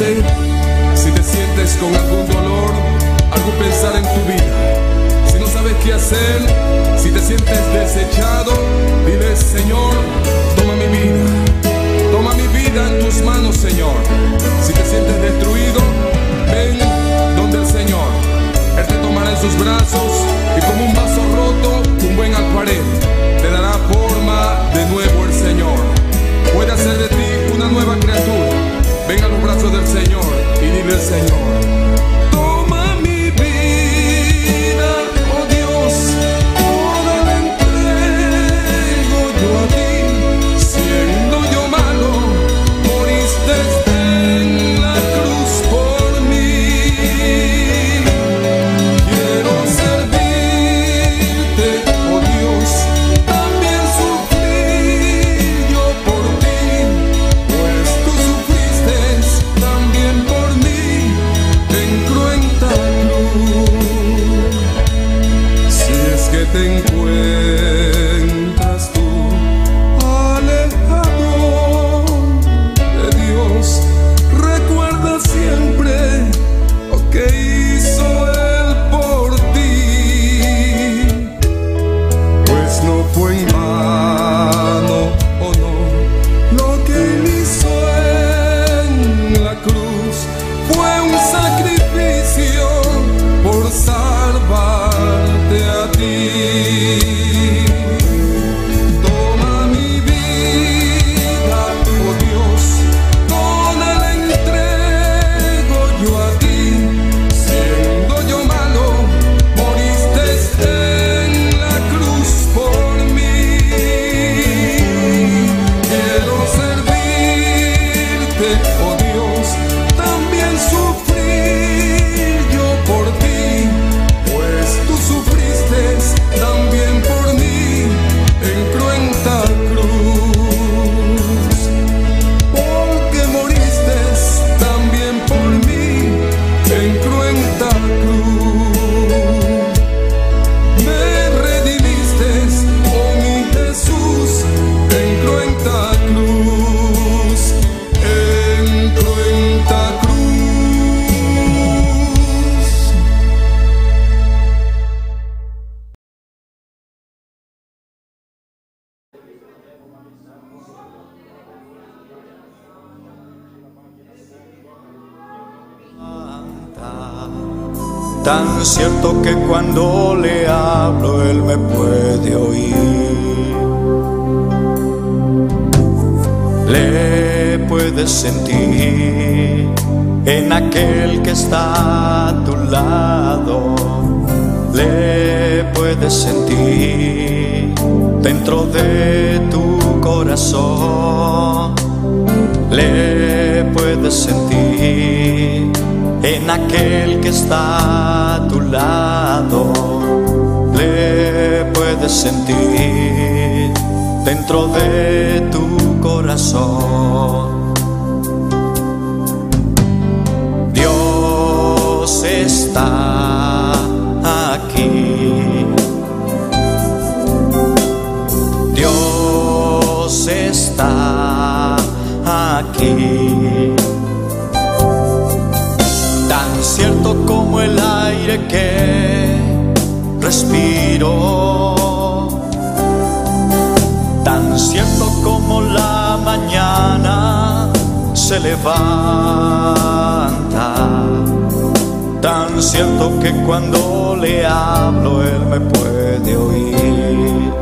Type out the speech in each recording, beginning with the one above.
fuerte. Si te sientes con algún dolor, algún pensar en tu vida, si no sabes qué hacer, si te sientes desechado, dile: Señor, toma mi vida en tus manos, Señor. Si te sientes destruido, ven donde el Señor. Él te tomará en sus brazos y como un vaso roto, un buen alfarero, te dará forma de nuevo el Señor. Puede hacer de ti una nueva criatura. Ven a los brazos del Señor y dile al Señor: toma mi vida, oh Dios, toda la entrego yo a ti. Siendo yo malo, moriste en la cruz por mí. Quiero servirte, oh Dios, también sufrir yo por ti, pues tú sufriste también por mí en cruenta cruz. Si es que te encuentras tú alejado de Dios, recuerda siempre lo que hizo Él por ti, pues no fue en vano, oh no, lo que Él hizo en la cruz fue un sacrificio por salvarte a ti. Toma mi vida, oh Dios, toda la entrego yo a ti. Siendo yo malo, moriste en la cruz por mí. Quiero servirte, oh Dios, también sufrir yo por ti, pues tú sufriste también por mí en cruenta cruz. Porque moriste también por mí en cruenta cruz. Me redimiste, oh mi Jesús, en cruenta cruz, en cruenta cruz. Tan cierto que cuando le hablo Él me puede oír. Le puedes sentir en aquel que está a tu lado. Le puedes sentir dentro de tu corazón. Le puedes sentir en aquel que está a tu lado. Le puedes sentir dentro de tu corazón. Dios está aquí. Dios está aquí. Tan cierto como el aire que respiro, tan cierto como la mañana se levanta, tan cierto que cuando le hablo Él me puede oír.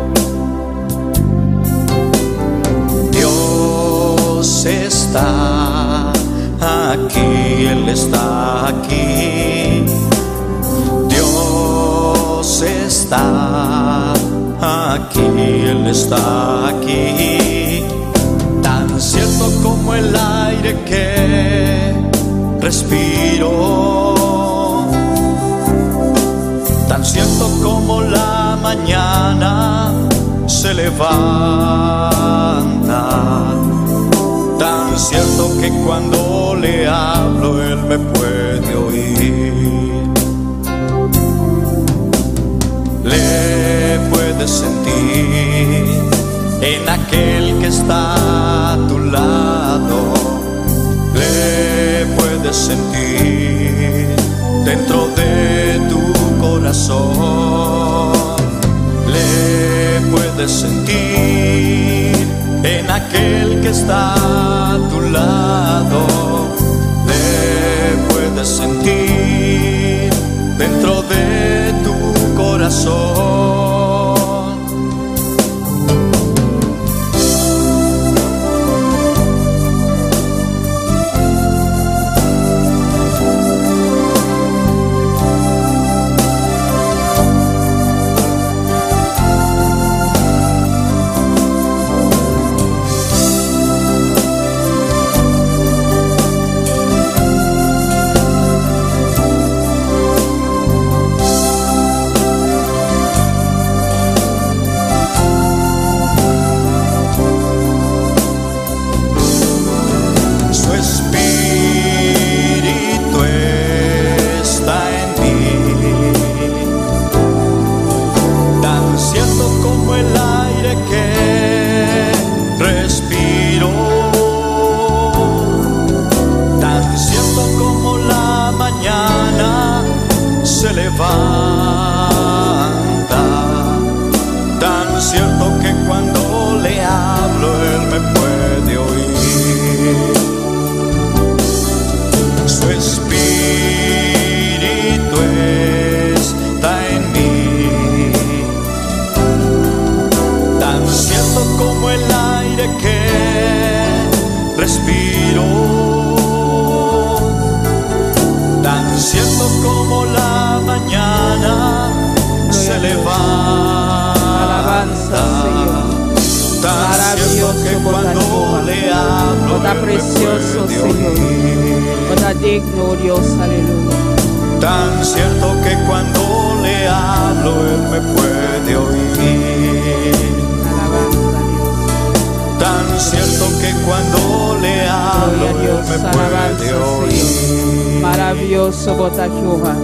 Dios está aquí, Él está aquí. Dios está aquí, Él está aquí. Tan cierto como el aire que respiro, tan cierto como la mañana se levanta, tan cierto que cuando le hablo Él me puede oír. Le puedes sentir en aquel que está a tu lado. Le puedes puedes sentir en aquel que está a tu lado, le puedes sentir dentro de tu corazón. Tan cierto que cuando le hablo Él me puede oír. Su espíritu está en mí, tan cierto como el aire que respiro, tan cierto como la mañana se levanta, tan cierto que cuando le hablo Él precioso, Señor, está digno, Dios, aleluya. Tan cierto que cuando le hablo Él me puede oír. Alabanza, Dios. Tan cierto que cuando le hablo Él me puede oír. Maravilloso, bota Jehová.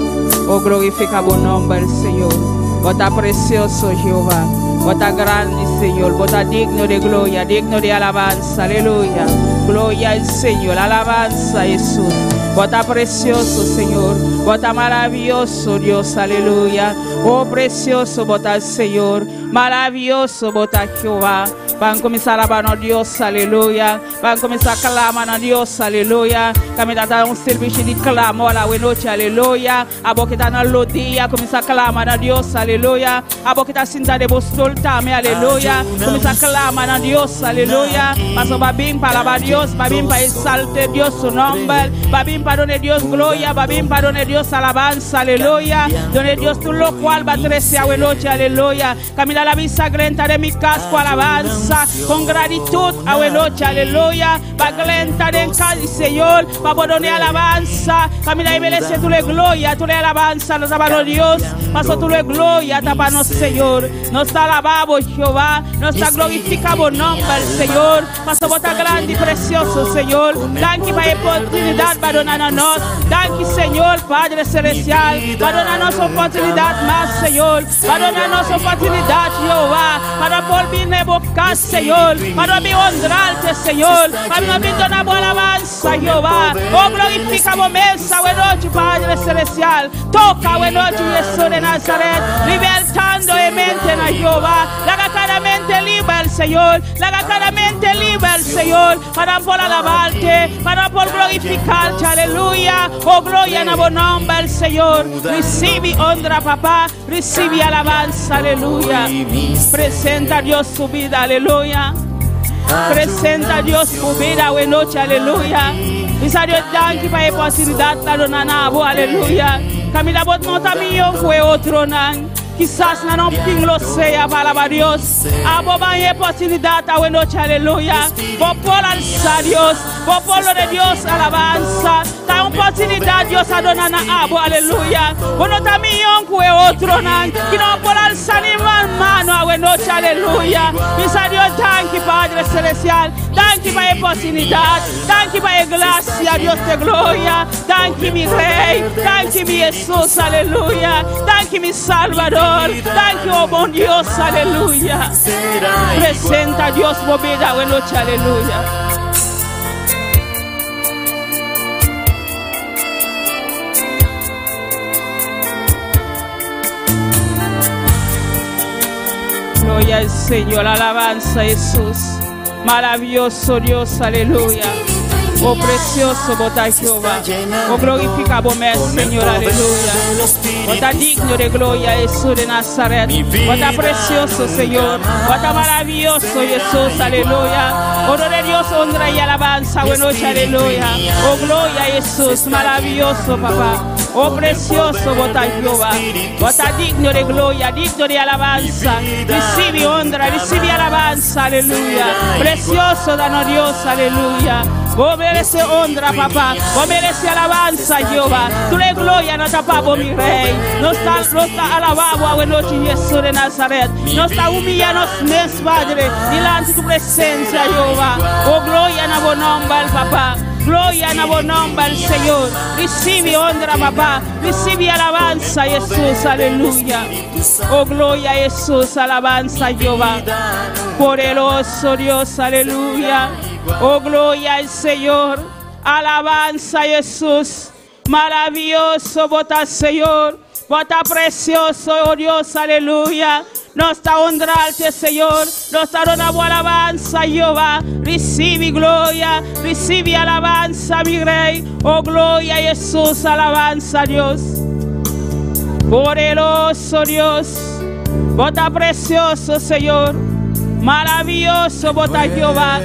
Oh, glorifica buen nombre, Señor. Bota precioso, Jehová. Bota grande, Señor. Bota digno de gloria, digno de alabanza. Aleluya. Gloria al Señor. Alabanza, Jesús. Bota precioso, Señor. Bota maravilloso, Dios. Aleluya. Oh, precioso, bota el Señor. Maravilloso, bota Jehová. Van a comenzar a alabar a Dios, aleluya. Van a comenzar a clamar a Dios, aleluya. Caminhar a un servicio de clamor a la noche, aleluya. A boca está en los días, comienza a clamar a Dios, aleluya. A boca está sin de vos soltarme, aleluya. Comienza a clamar a Dios, aleluya. Paso va bien para alabar a Dios, va bien para exaltar Dios su nombre, va bien para donde Dios gloria, va bien para donde Dios alabanza, aleluya. Donde Dios tú lo cual va a trece a la noche, aleluya. Camina la visa glenta de mi casco, alabanza. Con gratitud a la noche, aleluya. Va glenta en casa, Señor. Va a donar alabanza. Camina y merece tu gloria, tu alabanza. Nos alabamos Dios. Paso tu gloria, tapanos, Señor. Nos alabamos, Jehová. Nos glorificamos nombre, Señor. Paso bota grande y precioso, Señor. Danke para la oportunidad para donarnos. Danke, Señor, Padre Celestial. Para donarnos oportunidad más, Señor. Para donarnos oportunidad, Jehová. Para volver a boca, Señor, para mi honrarte, Señor, para mi donar alabanza, Jehová. Oh, glorificamos mesa, buena noche, Padre Celestial. Toca, buena noche, Jesús de Nazaret, libertando de mente a Jehová. La cada mente libre, el Señor, la cada mente libre, el Señor, para por alabarte, para por glorificarte, aleluya. Oh, gloria en tu nombre, el Señor. Recibe honra, papá, recibe alabanza, aleluya. Presenta a Dios su vida, aleluya. Presenta a Dios su vida, buena noche, aleluya. Misa Dios, danke para la oportunidad de donar, aleluya. Camila bot no también fue otro nan. Quizás no lo sea para Dios. Abo va a oportunidad a buena noche, aleluya. Por alzar Dios, por lo de Dios, alabanza. Da oportunidad Dios a donar a abo, aleluya. Bueno también fue otro nan. Que no por alzar ni mano a buena noche, aleluya. Misa Dios, danke Padre Celestial. Danke para la oportunidad. Danke para la gracia, Dios de gloria. Danke mi Rey. Danke mi Jesús, aleluya. Danke mi Salvador. Danke, oh bon Dios, aleluya. Presenta a Dios por vida, buena noche, aleluya. gloria al Señor, alabanza a Jesús. Maravilloso Dios, aleluya. Oh precioso bota Jehová. Oh glorifica vos, Señor, aleluya. Bota digno de gloria, Jesús de Nazaret. Bota precioso, Señor. Bota maravilloso, Jesús, aleluya. Oh de Dios, honra y alabanza, buena noche, aleluya. Oh gloria, Jesús, maravilloso, papá. Oh precioso, bota Jehová. Bota digno de gloria, digno de alabanza. Recibe honra, recibe alabanza, aleluya. Precioso, danos Dios, aleluya. Vos mereces honra, papá. Vos mereces alabanza, Jehová. Tú le gloria, no tapamos, mi rey. No está alabado a buena noche, Jesús de Nazaret. No está humillando, Padre, delante de tu presencia, Jehová. Oh, gloria a vos nombre, papá. Gloria a vos nombre, Señor. Recibe honra, papá. Recibe alabanza, Jesús, aleluya. Oh, gloria a Jesús, alabanza, Jehová. Poderoso Dios, aleluya. Oh, gloria al Señor. Alabanza, Jesús. Maravilloso, bota, Señor. Bota precioso, oh Dios, aleluya. Nos está honrarte, Señor. Nos está dando alabanza, Jehová. Recibe gloria, recibe alabanza, mi rey. Oh, gloria a Jesús, alabanza, Dios. Poderoso Dios. Bota precioso, Señor. Maravilloso, bota Jehová.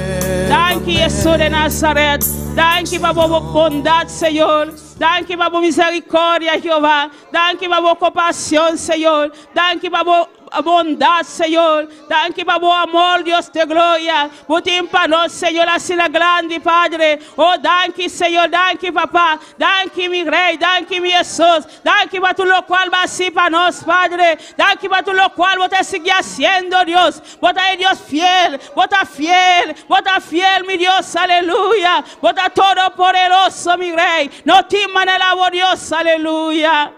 Thank you, Jesús de Nazaret. Thank you, por bondad, Señor. Thank you, por misericordia, Jehová. Thank you, por compasión, Señor. Thank you, por bondad, Señor. Thank you, por amor, Dios de gloria. Por tímpanos, Señor, así la grande, Padre. Oh, thank you, Señor. Thank you, papá. Thank you, mi rey. Thank you, mi Jesús. Thank you, por tu lo cual va así para nos, Padre. Thank you, por tu lo cual vos te sigue haciendo, Dios. Vos te Dios fiel. Vos te fiel. Vos te fiel, mi Dios. Aleluya. Vos te todopoderoso, mi rey. No teman el amor, Dios. Aleluya.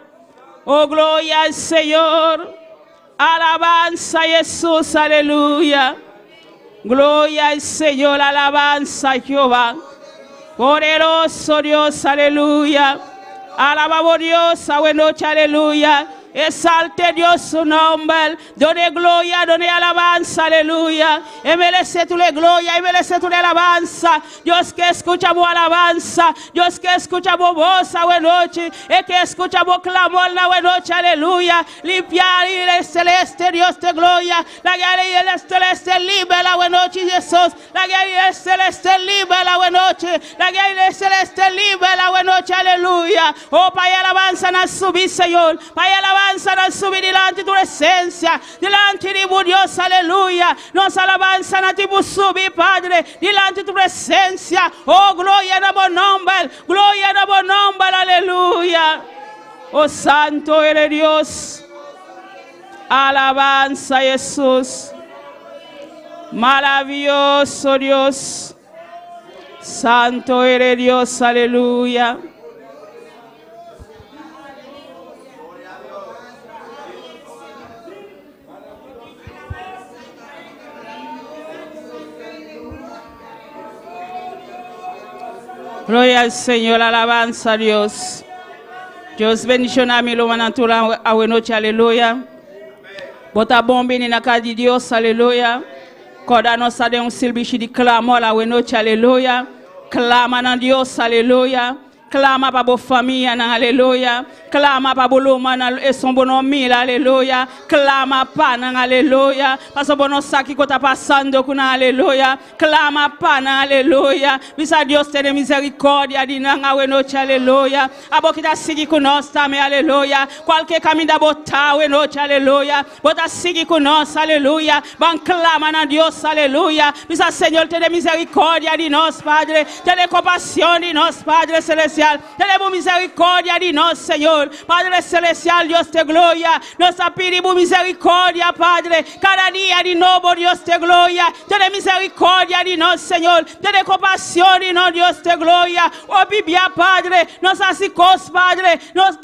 Oh, gloria al Señor. Alabanza a Jesús, aleluya. Gloria al Señor, alabanza a Jehová. Poderoso Dios, aleluya. Alabamos Dios, a buena noche, aleluya. Exalte Dios su nombre. Done gloria, done alabanza, aleluya. Y merece tu gloria, y merece tu alabanza. Dios que escucha tu alabanza. Dios que escucha tu voz, a buena noche. Y que escucha tu clamor, a buena noche, aleluya. Limpiar y el celeste, Dios de gloria. La guerra y el celeste libre, la buena noche, Jesús. La guerra y el celeste libre, la buena noche. La guerra y el celeste libre, la buena noche, aleluya. Oh, para alabanza, no subir, Señor. Para alabanza, no subir delante de tu presencia, delante de tu Dios, aleluya. Nos alabanza, no te subir, Padre, delante de tu presencia. Oh, gloria a tu nombre, gloria a tu nombre, aleluya. Oh, santo eres Dios. Alabanza a Jesús. Maravilloso Dios. Santo eres Dios, aleluya. Gloria al Señor, alabanza a Dios. Dios bendicionar mi lo manatura a buena noche, aleluya. Bota bombi ni na casa de Dios, aleluya. Coda nossa de silbichi de clamor a buena noche, aleluya. Clama a Dios, aleluya. Clama para a família, aleluia. Clama para o luma, e são bonomil, aleluia. Clama para, aleluia. Para o bono saque que está passando com, aleluia. Clama para, aleluia. Visa Deus ter misericórdia de nós, noite, aleluia. A boca está seguir com nós também, aleluia. Qualquer caminho da botar, noite, aleluia. Bota seguir com nós, aleluia. Van clama na Deus, aleluia. Visa Senhor ter misericórdia de nós, Padre. Ter compaixão de nós, Padre Celestial. Tenemos misericórdia de nós, Senhor. Padre Celestial, Dios de gloria. Nos pedimos misericórdia, Padre. Cada dia de novo, Dios de gloria. Ten misericórdia de nós, Senhor. Ten compaixão de nós, Dios de gloria. Oh, Biblia, Padre. Nos asicos, Padre. Nos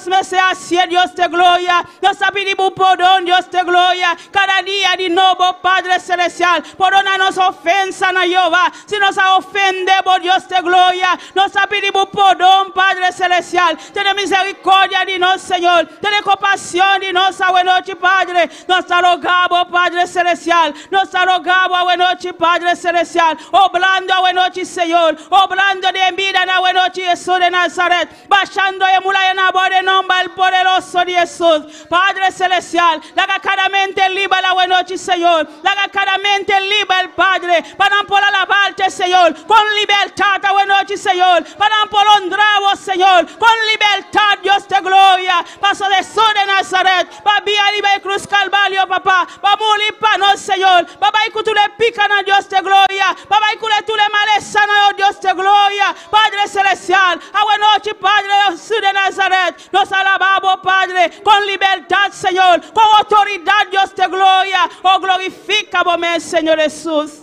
merece, Dios de gloria. Nos pedimos perdão, Dios de gloria. Cada dia de novo, Padre Celestial. Perdona nos ofensa, na Jehová. Se nos ofendemos, Dios de gloria. Nos pedimos perdão. nuestro don, Padre celestial. Ten misericordia de nosotros, Señor. Ten compasión de nosotros, buena noche, Padre. Nos rogamos, Padre celestial. Nos rogamos, buena noche, Padre celestial. Obrando, buena noche, Señor. Obrando de vida, buena noche, Jesús de Nazaret. Bajando y mula en amor en nombre del poderoso de Jesús. Padre celestial, laga cada mente libre la buena noche, Señor. Laga cada mente libre el Padre. Para por alabarte, Señor. Con libertad, la buena noche, Señor. Para por honrarvos, Señor. Con libertad, Dios de gloria. Paso de Jesús de Nazaret. Para vía libre cruz Calvario, papá. Para morir para nos, Señor. Papá, y que tú le pican a Dios de gloria. Papá, y que tú le malezan a Dios de gloria. Padre celestial, a buena noche, Padre Jesús de Nazaret. Nos alabamos, Padre, con libertad, Señor. Con autoridad, Dios de gloria. Oh, glorificamos, Señor Jesús.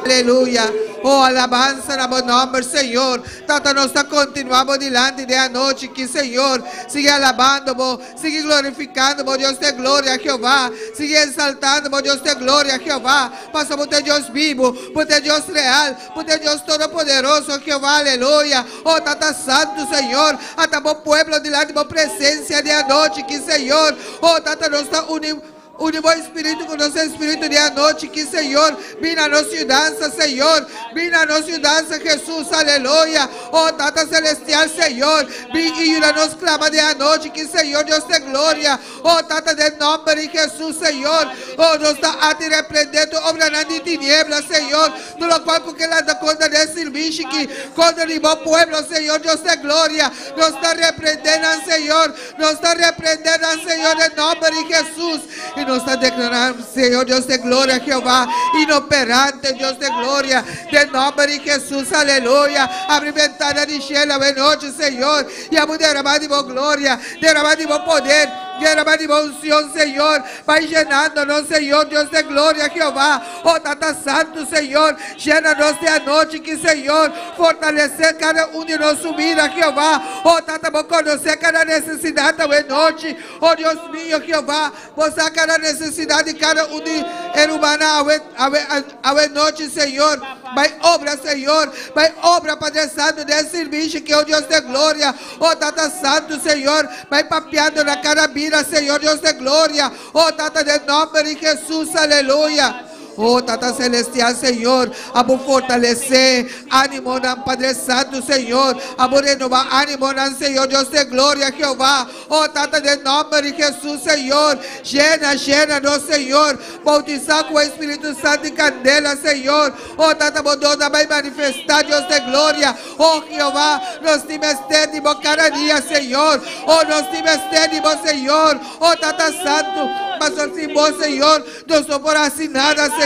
Aleluya. Oh, alabanza na bom nome, Senhor. Tata, nós continuamos diante de a noite que, Senhor, sigue alabando, sigue glorificando, Deus de glória, Jeová. Sigue exaltando, Deus de glória, Jeová. Passa por ter Deus vivo, por ter Deus real, por ter Deus todo-poderoso, Jeová, aleluia. Oh, Tata Santo, Senhor. Até bom pueblo diante de presença de a noite que, Senhor. Oh, Tata, nós está unidos. Univo Espírito com nosso Espírito de a noite, que Senhor, vem na nossa dança, Senhor, vem na nossa dança, Jesus, aleluia. Oh, Tata Celestial, Senhor, vem e nos clama de a noite, que Senhor, Deus de glória. Oh, Tata, de nome de Jesus, Senhor, oh, nos está a te repreendendo, obra de tinieblas, Senhor, no lo qual porque la da conta de serviço, que contra o bom pueblo, Senhor, Deus de glória, nos está repreendendo, Senhor, nos está repreendendo, Senhor, em nome de Jesus. E nós estamos declarando, Senhor, Deus de glória, Jeová, inoperante, Deus de glória, de nome de Jesus, aleluia. Abre ventana de Sheila, boa noite, Senhor, e a mulher derramar de boa glória, derramar de bom poder, derramar de boa unção, Senhor, vai llenando-nos, Senhor, Deus de glória, Jeová. Oh, Tata Santo, Senhor, llena-nos de a noite, que, Senhor, fortalecer cada de nossa vida, Jeová. Oh, Tata, vou conhecer cada necessidade da noite, oh, Deus mío, Jeová, vou sacar cada necessidade de cada de ser humano a noite, Senhor. Vai obra, Senhor, vai obra, Padre Santo, desse serviço, que é o Deus de glória. Oh, Tata Santo, Senhor, vai papeando na cada vida, Senhor, Deus de glória. Oh, Tata, de nome de Jesus, aleluia. Oh, Tata Celestial, Senhor, amo fortalecer, ânimo, Padre Santo, Senhor, amo renovar ânimo, Senhor, Deus de glória, Jeová. Oh, Tata, de nome de Jesus, Senhor, llena, Senhor, bautizar com o Espírito Santo e candela, Senhor. Oh, Tata, bondosa, vai manifestar, Deus de glória. Oh, Jeová, nós te estendimos cada dia, Senhor. Oh, nós te estendimos, Senhor. Oh, Tata Santo, mas sem vós, Senhor, não sou por assim nada, Senhor.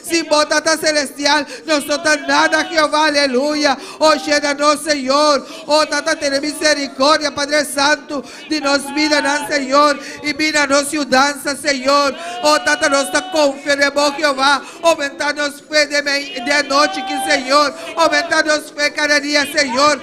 Sem vós, Tata Celestial, não sou nada, Jeová, aleluia. Oh, llena-nos, Senhor. Oh, Tata, tem misericórdia, Padre Santo, de nós vida, Senhor, e vida nos dança, Senhor. Oh, Tata, nós confiamos, Jeová, aumentar-nos fé de noite, que, Senhor, aumentar-nos fé cada dia, Senhor.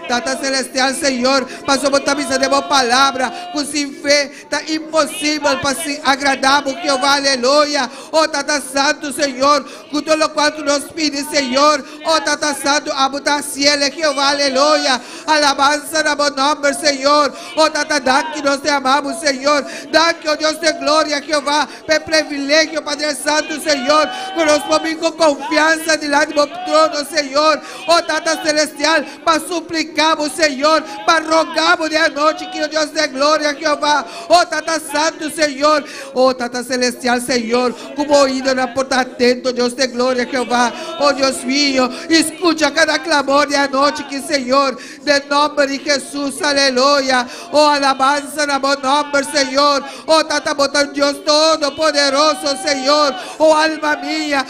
Tata Celestial, Senhor, passou botar missa de boa palavra, com sem fé, está impossível para se agradar, Jeová, aleluia. Oh, Tata Santo, Senhor, com todo o qual tu nos pede, Senhor. Oh, Tata Santo, abuta cielo, Jeová, aleluia. Alabança na bom nome, Senhor. Oh, Tata, dá que nós te amamos, Senhor. Dá que, oh Deus de glória, Jeová, per privilégio, Padre Santo, Senhor, que nós podemos com confiança diante do trono, Senhor. Oh, Tata Celestial, para suplicar, Senhor, para rogamos de a noite, que o Deus de glória, Jeová. Oh, Tata Santo, Senhor. Oh, Tata Celestial, Senhor, como oído na porta atento, Deus de glória, Jeová. Oh, Deus mío, escuta cada clamor de a noite, que, Senhor, de nome de Jesus, aleluia. Oh, alabança na bom nome, Senhor. Oh, Tata, botando Deus todo-poderoso, Senhor. Oh, alma minha,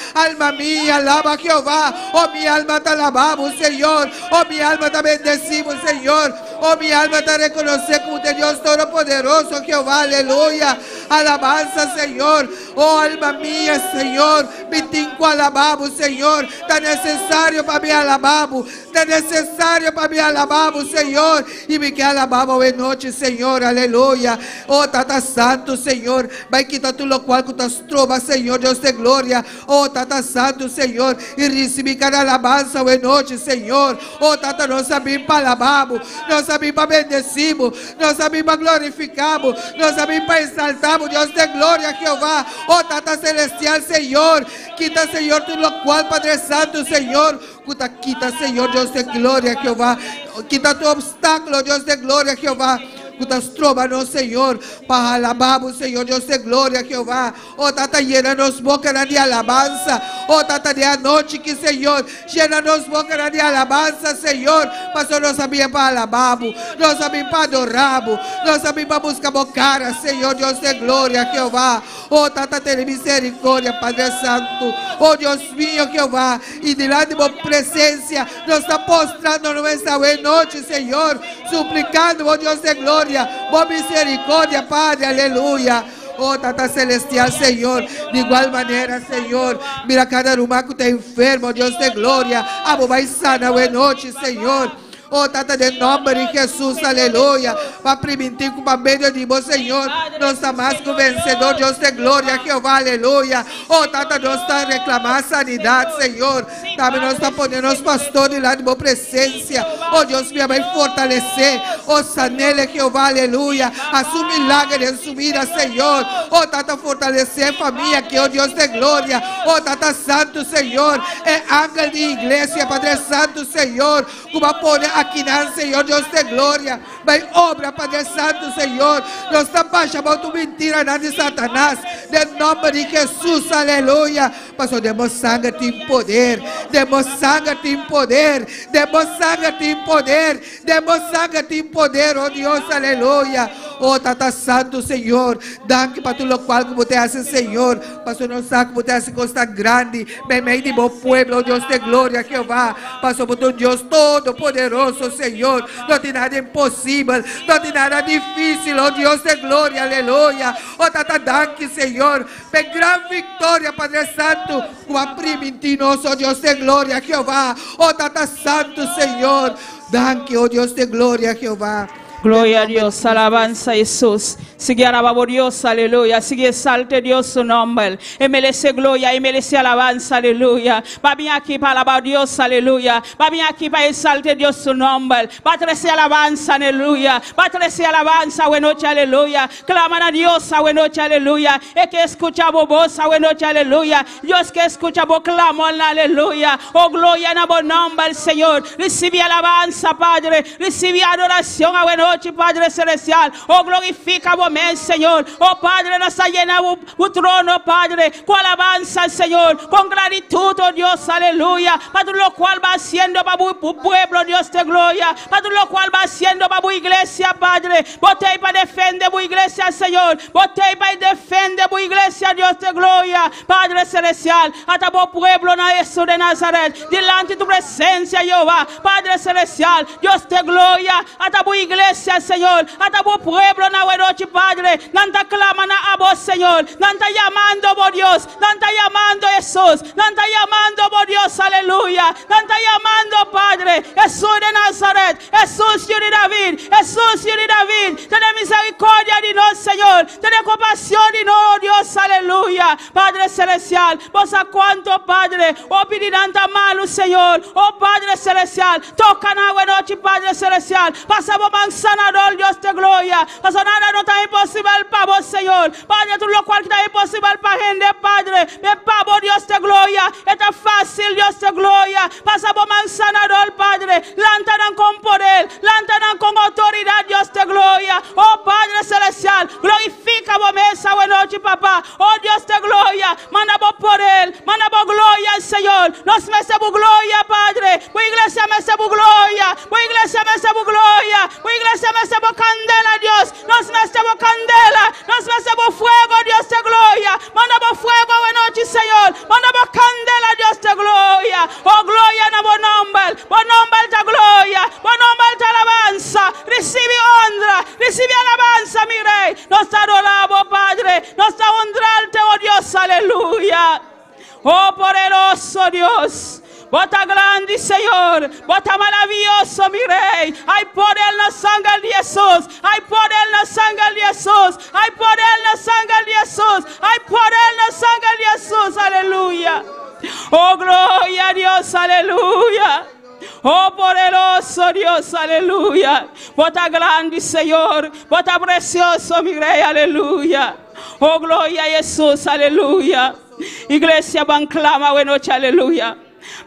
alaba Jeová. Oh, minha alma te alabamos, Senhor. Oh, minha alma te bendecimos, Senhor. Oh, mi alma te reconoce como de Dios Todopoderoso, Jehová, aleluya. Alabanza, Señor. Oh, alma mía, Señor. Me tinco alabamos, Señor. Tan necesario para mí alabamos. Tan necesario para mí alabamos, Señor. Y me que alabamos en noche, Señor, aleluya. Oh, Tata Santo, Señor. Vai quitar tu lo cual que tu trova, Señor, Dios de gloria. Oh, Tata Santo, Señor. Y recibe cada alabanza en noche, Señor. Oh, Tata, nós sabemos para alabamos. Nós sabemos para bendecimos. Nós sabemos para glorificamos. Nós sabemos para exaltamos, Dios de gloria, Jehová. Oh, Tata Celestial, Señor. Quita, Señor, tu lo cual, Padre Santo, Señor. Quita, Señor, Dios de gloria, Jehová. Quita tu obstáculo, Dios de gloria, Jehová. Cutas trova-nos, Senhor, para alabarmos, Senhor, Deus de glória, Jeová. Oh, Tata, llena-nos boca de alabança. Oh, Tata, de a noite que, Senhor, llena-nos boca de alabança, Senhor. Pastor, nós sabíamos para alabarmos, nós sabíamos para adorarmos, nós sabíamos para buscar a cara, Senhor, Deus de glória, Jeová. Oh, Tata, tem misericórdia, Padre Santo. Oh, Deus mío, Jeová. E delante da presença, nós estamos postrando nesta noite, Senhor, suplicando, oh Deus de glória. Boa misericórdia, Padre, aleluia. Oh, Tata Celestial, Senhor. De igual maneira, Senhor. Mira cada irmão que está enfermo, Deus de glória. Amo vai sana hoje noite, Senhor. Oh, Tata, de nome de Jesus, aleluia. Para permitir que o meio de vós, Senhor, nós estamos mais que vencedor, Deus de glória, Jeová, aleluia. Oh, Tata, nós estamos reclamando sanidade, Senhor. Também nós estamos ponendo os pastores lá de boa presença. Oh, Deus, me vai fortalecer. Oh, sanele, Jeová, aleluia. A sua milagre em sua vida, Senhor. Oh, Tata, fortalecer a família aqui, oh, Deus de glória. Oh, Tata Santo, Senhor. É ángel de igreja, Padre Santo, Senhor. Como a poder aqui na Senhor, Deus de glória. Vai obra, Padre Santo, Senhor. Nós estamos chamando mentira na de Satanás. De nome de Jesus, aleluia. Pastor, demos sangue em poder. Demos sangue em poder. Demos sangue em poder. Demos sangue em poder, oh Deus, aleluia. Oh, Tata Santo, Senhor. Danke para tudo o qual que você hace, Senhor. Pastor, nós sabemos que você hace coisa grande. Bem meio de bom povo, oh Deus de glória, Jeová. Pastor, por um Deus todo poderoso, Senhor. Não tem nada impossível. Não tem nada difícil, oh Deus de glória, aleluia. Oh, Tata, danke, Senhor. Bem grande vitória, Padre Santo. Com prima em ti, nosso Deus de glória, Jeová. Oh, Tata Santo, Senhor. Danke, oh Deus de glória, Jeová. Gloria a Dios, alabanza a Jesús. Sigue alabando a Dios, aleluya. Sigue exalte Dios su nombre. Y merece gloria, y merece alabanza, aleluya. Va bien aquí para alabar a Dios, aleluya. Va bien aquí para exalte Dios su nombre. Va a traer alabanza, aleluya. Va a traer alabanza, buena noche, aleluya. Claman a Dios, buena noche, aleluya. Es que escucha voz, buena noche, aleluya. Dios que escucha vos clamor, aleluya. Oh, gloria en el nombre del Señor. Recibe alabanza, Padre. Recibe adoración, a buena noche, Padre Celestial. Oh, glorifica vos, Señor. Oh, Padre, nos ha llenado tu trono, Padre, con alabanza, Señor, con gratitud, oh Dios, aleluya. Para lo cual va haciendo para tu pueblo, Dios de gloria. Para lo cual va haciendo para tu iglesia, Padre. Votei para defender tu iglesia, Señor. Votei para defender tu iglesia, Dios de gloria. Padre Celestial, hasta tu pueblo, na Jesús de Nazaret, delante de tu presencia, Jehová. Padre Celestial, Dios de gloria, hasta tu iglesia, Señor, hasta tu pueblo, na noche, Padre, nanta claman a vos, Señor, nanta llamando por Dios, nanta llamando Jesús, nanta llamando por Dios, aleluya, nanta llamando, Padre, Jesús de Nazaret, Jesús hijo de David, Jesús hijo de David, ten misericordia de nosotros, Señor, ten compasión de nosotros, Dios, aleluya, Padre Celestial, vos a cuánto, Padre, oh pedir tanta malo, Señor, oh Padre Celestial, toca na noche, Padre Celestial, pasamos manzanador, Dios de gloria, pasa nada no está imposible para vos, Señor. Padre, tú lo cual está imposible para gente, Padre. Ven para vos, Dios de gloria. Está fácil, Dios de gloria. Pasa por manzanador, Padre. Lantaran con poder, lantaran con autoridad, Dios de gloria. Oh, Padre Celestial, glorifica vos mesa, buena noche, papá. Oh, Dios de gloria, manda por poder, manda por gloria, Señor. Nos mece por gloria, Padre. Tu iglesia mece por gloria. Tu iglesia mece por gloria. Tu iglesia mece por candela, Dios. Nos mecemos candela, nos mecemos fuego, Dios de gloria. Mandamos fuego, buena noche, Señor. Mandamos candela, Dios de gloria. Oh, gloria en buen nombre de gloria, buen nombre de alabanza. honra, recibe alabanza, mi Rey. Nos adoramos, Padre. Nos honrarte, oh Dios, aleluya. Oh poderoso Dios. Bota grande, Señor. Bota maravilloso, mi Rey. Hay poder en la sangre de Jesús. Hay poder en la sangre de Jesús. Hay poder en la sangre de Jesús. Hay poder en la sangre de Jesús. Aleluya. Oh, gloria a Dios. Aleluya. Oh, poderoso Dios. Aleluya. Bota grande, Señor. Bota precioso, mi Rey. Aleluya. Oh, gloria a Jesús. Aleluya. Iglesia, van clama buena noche. Aleluya.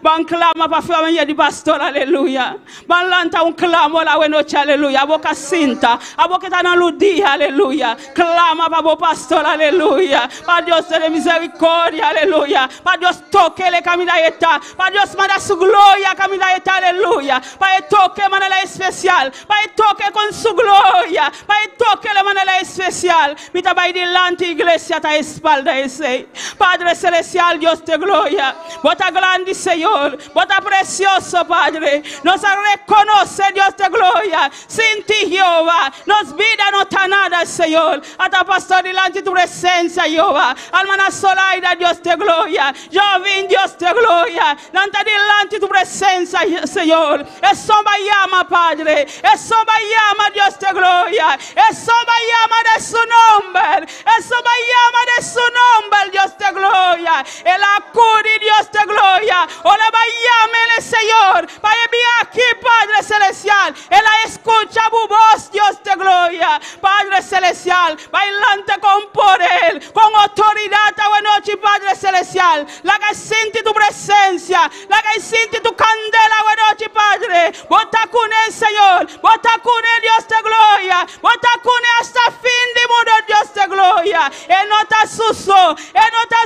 Ban clama para familia de pastor, aleluya. Ban lanta un clamo la buena noche, aleluya. Boca cinta, a boca tan aludía, aleluya. Clama para vos pastor, aleluya. Para Dios de misericordia, aleluya. Para Dios toque le camina esta. Para Dios manda su gloria camina esta, aleluya. Para toque de manera especial. Para toque con su gloria. Para toque de manera especial. Mita va delante iglesia ta espalda ese. Padre celestial, Dios de gloria. Bota grande Señor, bota precioso, Padre. Nos reconoce, Dios de gloria. Sin ti, Jehová, nos vida no está nada, Señor. Hasta pastor delante de tu presencia, Jehová. Almana Solaida, Dios de gloria. Yo vine, Dios de gloria. Delante de tu presencia, Señor. Eso me llama, Padre. Eso me llama, Dios de gloria. Eso me llama de su nombre. Eso me llama de su nombre, Dios de gloria. El acude, Dios de gloria. Hola, llámele, Señor. Vaya aquí, Padre celestial. Él escucha tu voz, Dios de gloria. Padre celestial, bailante con poder, con autoridad, buena noche, Padre celestial. La que siente tu presencia, la que siente tu candela, buena noche, Padre. Bota con él, Señor. Bota con él, Dios de gloria. Bota con él hasta fin de mundo, Dios de gloria. Él no está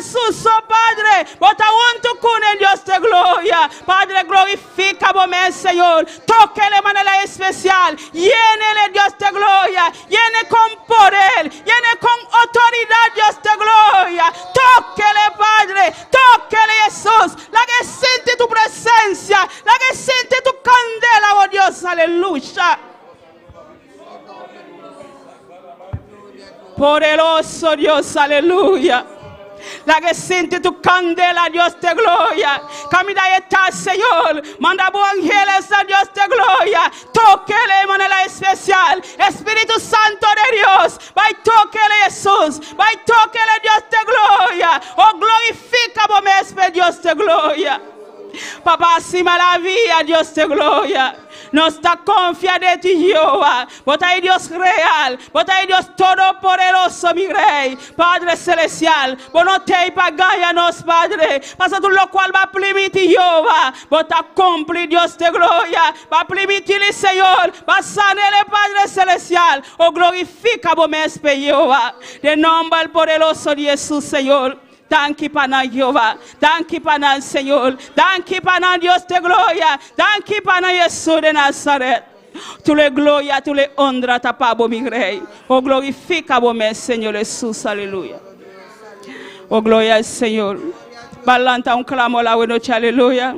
suso, Padre. Bota junto con él, Dios de gloria. Padre, glorifica vos, Señor. Toque de manera especial. Llénele, Dios de gloria. Llene con poder. Llene con autoridad, Dios de gloria. Tóquele, Padre. Tóquele, Jesús. La que siente tu presencia. La que siente tu candela, oh Dios. Aleluya. Poderoso Dios, aleluya. La que siente tu candela, Dios de gloria. Camina está, Señor. Manda bu ángeles a Dios de gloria. Tóquele de manera especial. Espíritu Santo de Dios. Va y tóquele, Jesús. Va y tóquele, Dios de gloria. Oh, glorifica por mí, Dios de gloria. Papá, si maravilla, Dios de gloria. Nos está confiado de ti, Jehová. Bota ahí Dios real. Bota ahí Dios todopoderoso, mi Rey. Padre celestial. Bueno, te pagayanos, Padre. Pasa tú lo cual va a permitir, Jehová. Bota cumplir, Dios de gloria. Va a permitirle, Señor. Va a sanarle, Padre celestial. Oh, glorifica vos, Jehová. De nombre poderoso de Jesús, Señor. Thank you, Pana Jehová. Thank you, Pana Señor. Thank you, Pana Dios de gloria. Thank you, Pana Jesús de Nazaret. Tu le gloria, tu le honra, tapabo, mi Rey. Oh, glorifica vos, Señor Jesús. Aleluya. Oh, gloria al Señor. Balanta un clamo la buena noche. Aleluya.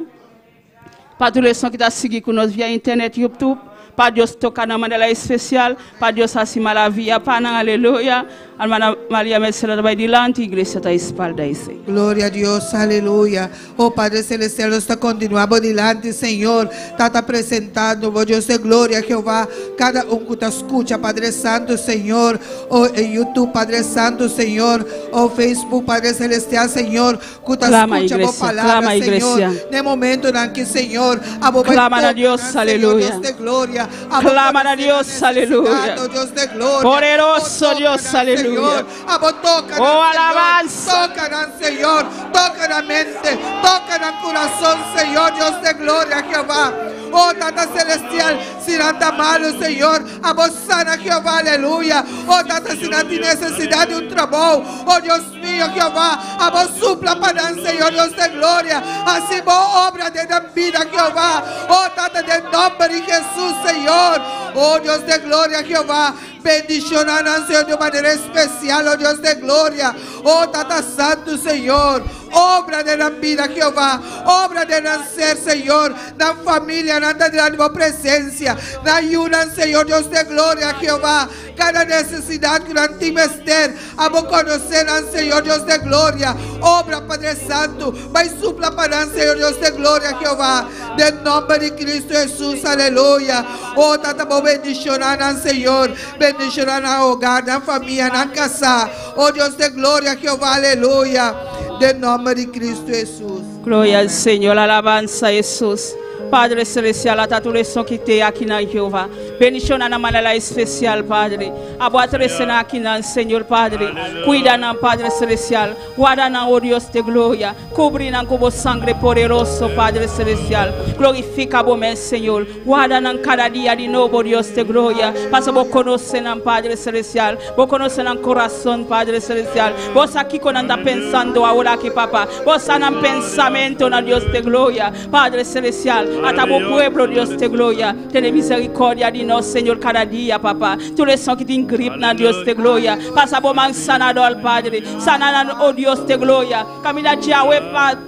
Para tous les gens qui t'a suivi con nos via internet, YouTube. Para Dios toca de manera especial. Para Dios así maravilla. Pana, aleluya. Hermana María Mercedes va delante, iglesia está espalda ese. Gloria a Dios, aleluya. Oh Padre Celestial, está continuando delante, Señor. Está presentando, oh Dios de gloria, Jehová. Cada uno que te escucha, Padre Santo, Señor. Oh en YouTube, Padre Santo, Señor. Oh Facebook, Padre Celestial, Señor. Que te escucha, oh palabra, Señor. De momento en que, Señor, clama a Dios, aleluya. Dios de gloria. Clama a Dios, aleluya. Dios de gloria. Poderoso Dios, aleluya. Oh, alabanza. Tocan, Señor. Tocan la mente. Tocan el corazón, Señor. Dios de gloria, Jehová. Oh, Tata Celestial, si nada malo, Señor, a vos sana, Jehová, aleluya. Oh, Tata, si no tienes necesidad de un trabajo, oh Dios mío, Jehová, a vos supla para el Señor, Dios de gloria. Así vos obra de la vida, Jehová. Oh, Tata, de nombre de Jesús, Señor. Oh, Dios de gloria, Jehová. Bendición a Señor de manera especial, oh Dios de gloria. Oh, Tata Santo, Señor. obra de la vida, Jehová, obra de nacer, Señor, la familia, anda de la presencia, la ayuda, Señor, Dios de gloria, Jehová, cada necesidad que no ti mester, amo conocer, Señor, Dios de gloria, obra, Padre Santo, vai supla para, Señor, Dios de gloria, Jehová, del nombre de Cristo Jesús, aleluya. Oh, tata, bendicionar, Señor, bendicionar a hogar, a familia, a casa, oh Dios de gloria, Jehová, aleluya, del nombre de Cristo Jesús. Gloria al Señor, alabanza a Jesús. Padre Celestial, a todos los que te aquí en Jehová. Bendición a manera especial, Padre. Abuatrecen aquí en Señor, Padre. Cuidan, Padre Celestial. Guardan, oh Dios de gloria. Cubrirán con sangre poderoso, Padre Celestial. Glorifica vos, Señor. Guardan cada día de nuevo, Dios de gloria. Pasa vos conocen, Padre Celestial. Vos conocen el corazón, Padre Celestial. Vos aquí con anda pensando ahora aquí, papá. Vos andan pensamiento en Dios de gloria, Padre Celestial. Hasta vos pueblo, Dios de gloria. Ten misericordia de nosotros, Señor, cada día, papá. Tú les son que te ingripna, Dios de gloria. Pasa por man sanador, Padre. Sanador, oh Dios de gloria. Camina Yahweh,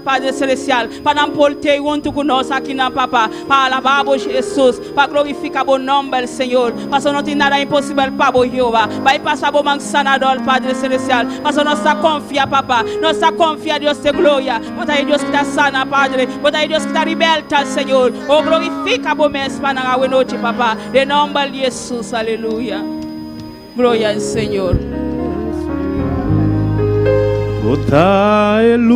Padre Celestial. Para porte junto con nosotros aquí, papá. Para alabar a Jesús. Para glorificar vos nombre, Señor. Pasa no tiene nada imposible para vos, Jehová. Va a pasar por man sanador, Padre Celestial. Pasa no está confía, papá. No está confía, Dios de gloria. Bota ahí Dios que está sana, Padre. Bota ahí Dios que está liberta, Señor. Oh, glorifica vos mesmo para la noche, papá. De nombre de Jesús, aleluya. Gloria al Señor. Bota luz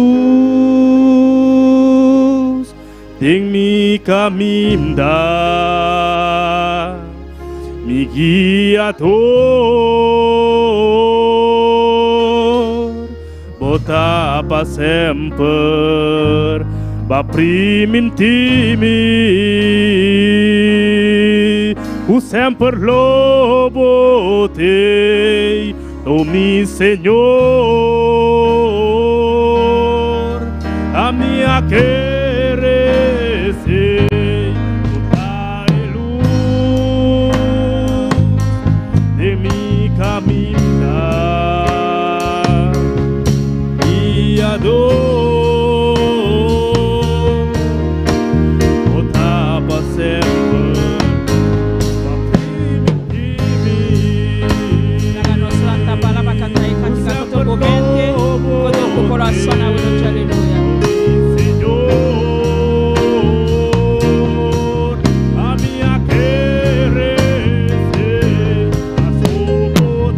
en mi camino, mi guiador. Bota para sempre. Va primentimi, o sempre lo botei, o mi Senhor, a minha querer-se, a luz de mi caminhar e a dor. Coração na noite, aleluia. Senhor, a minha querer,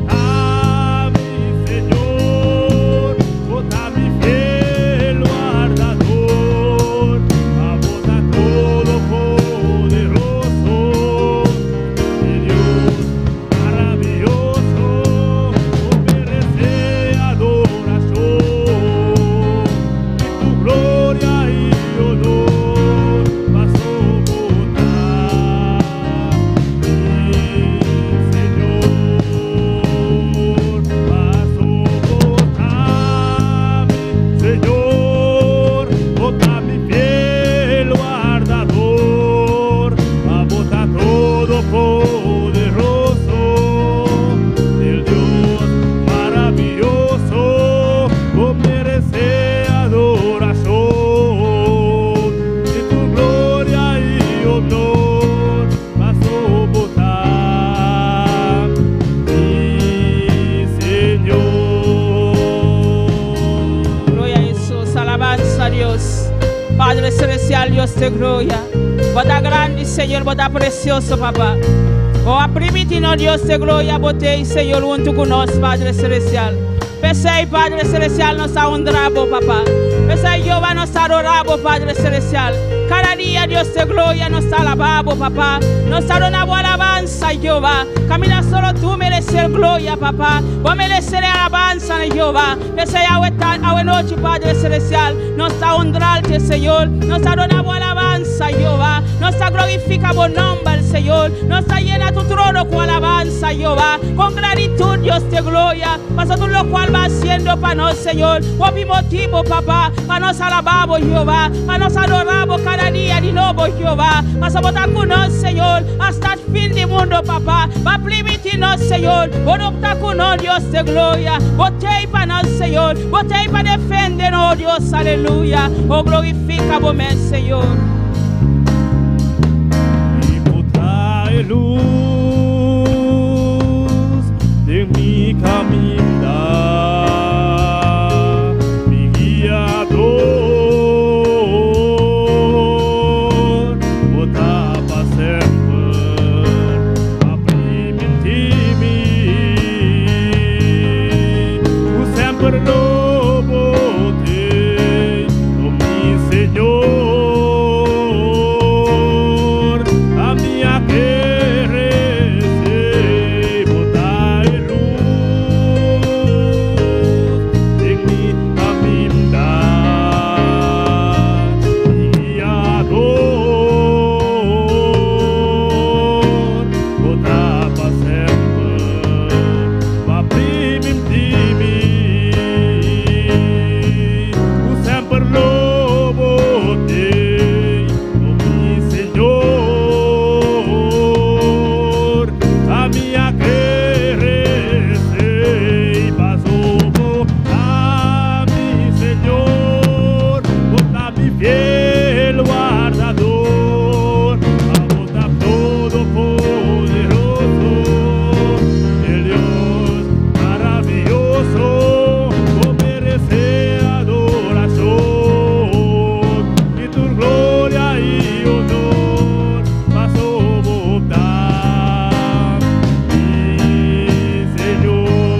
a botar-me, Senhor, botar-me fiel guardador, a botar todo poderoso, de Deus maravilhoso, oferecer adoração. Padre Celestial, Dios de gloria. Bota grande, Señor, bota precioso, papá. Oh, permitindo, Dios de gloria, botei, Señor, junto con nosotros, Padre Celestial. Pensei, Padre Celestial, nos está honrando, papá. Pensei, Jehová, nos está adorando, Padre Celestial. Cada día, Dios de gloria, nos está alabando, papá. Nos está dando alabanza, Jehová. Camina solo tú merecer gloria, papá. Vos merecer alabanza, Jehová. Pensei, a noche, Padre Celestial, nos está honrando, Señor. Nos está dando alabanza, Jehová. Nos está glorificando el nombre, Señor. Nos está llena tu trono con alabanza, Jehová. Con gratitud, Dios de gloria. Para todo lo cual va haciendo para nosotros, Señor. Por mi motivo, papá. Para nos alabamos, Jehová. Para nos adoramos cada día de nuevo, Jehová. Para botar con nosotros, Señor. Hasta el fin del mundo, papá. Va a permitirnos, Señor. Señor. Vos no estás con nosotros, Dios de gloria. Vos te para nosotros, Señor. Vos te para defendernos, Dios, aleluya. Oh, glorifica vos, Señor. Y vos trae luz de mi caminar, mi guiador, vos tapa sempre, aprimi in timi, tu sempre lo botei, oh mi Señor, a minha querer, botai luz em mi caminhar, mi guiador, botava sempre, ma prima in timi, tu sempre lo botei, oh mi Senhor, a minha querer sei, passou a mi Senhor, bota-me fiel guardador, a bota todo poderoso, el Dios maravilloso, vos mereces adoración, y tu gloria y honor pasó botar, mi Señor,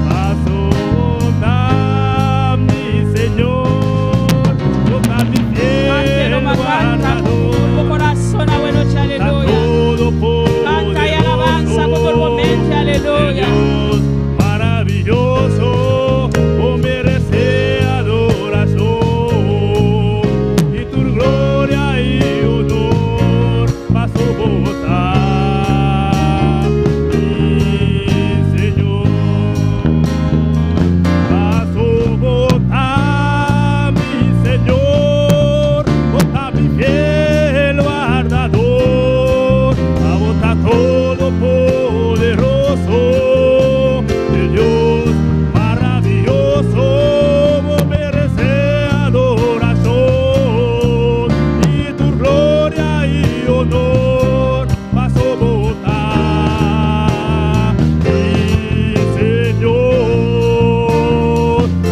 pasó botar, mi Señor, bota mi fiel Cántelo, más canta, con guardador, corazón, a buena noche, aleluya. Canta y alabanza con todo el momento, aleluya. Dios maravilloso, oh merece adoración, y tu gloria y honor pasó botar, mi Señor, pasó botar, mi Señor, bota mi fiel guardador, a bota todo poderoso, el Dios maravilloso, vos mereces adoración, y tu gloria y honor pasó botar, mi Señor,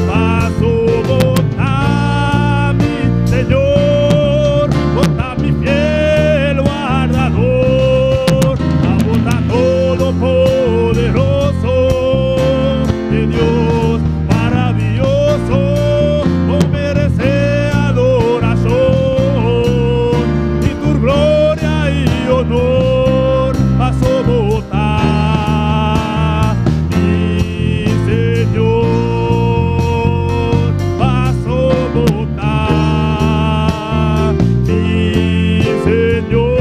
pasó botar, mi Señor, bota mi fiel guardador, a bota todo poderoso, de Dios maravilloso, vos mereces adoración, y tu gloria y honor pasó botar, mi Señor, pasó botar, mi Señor,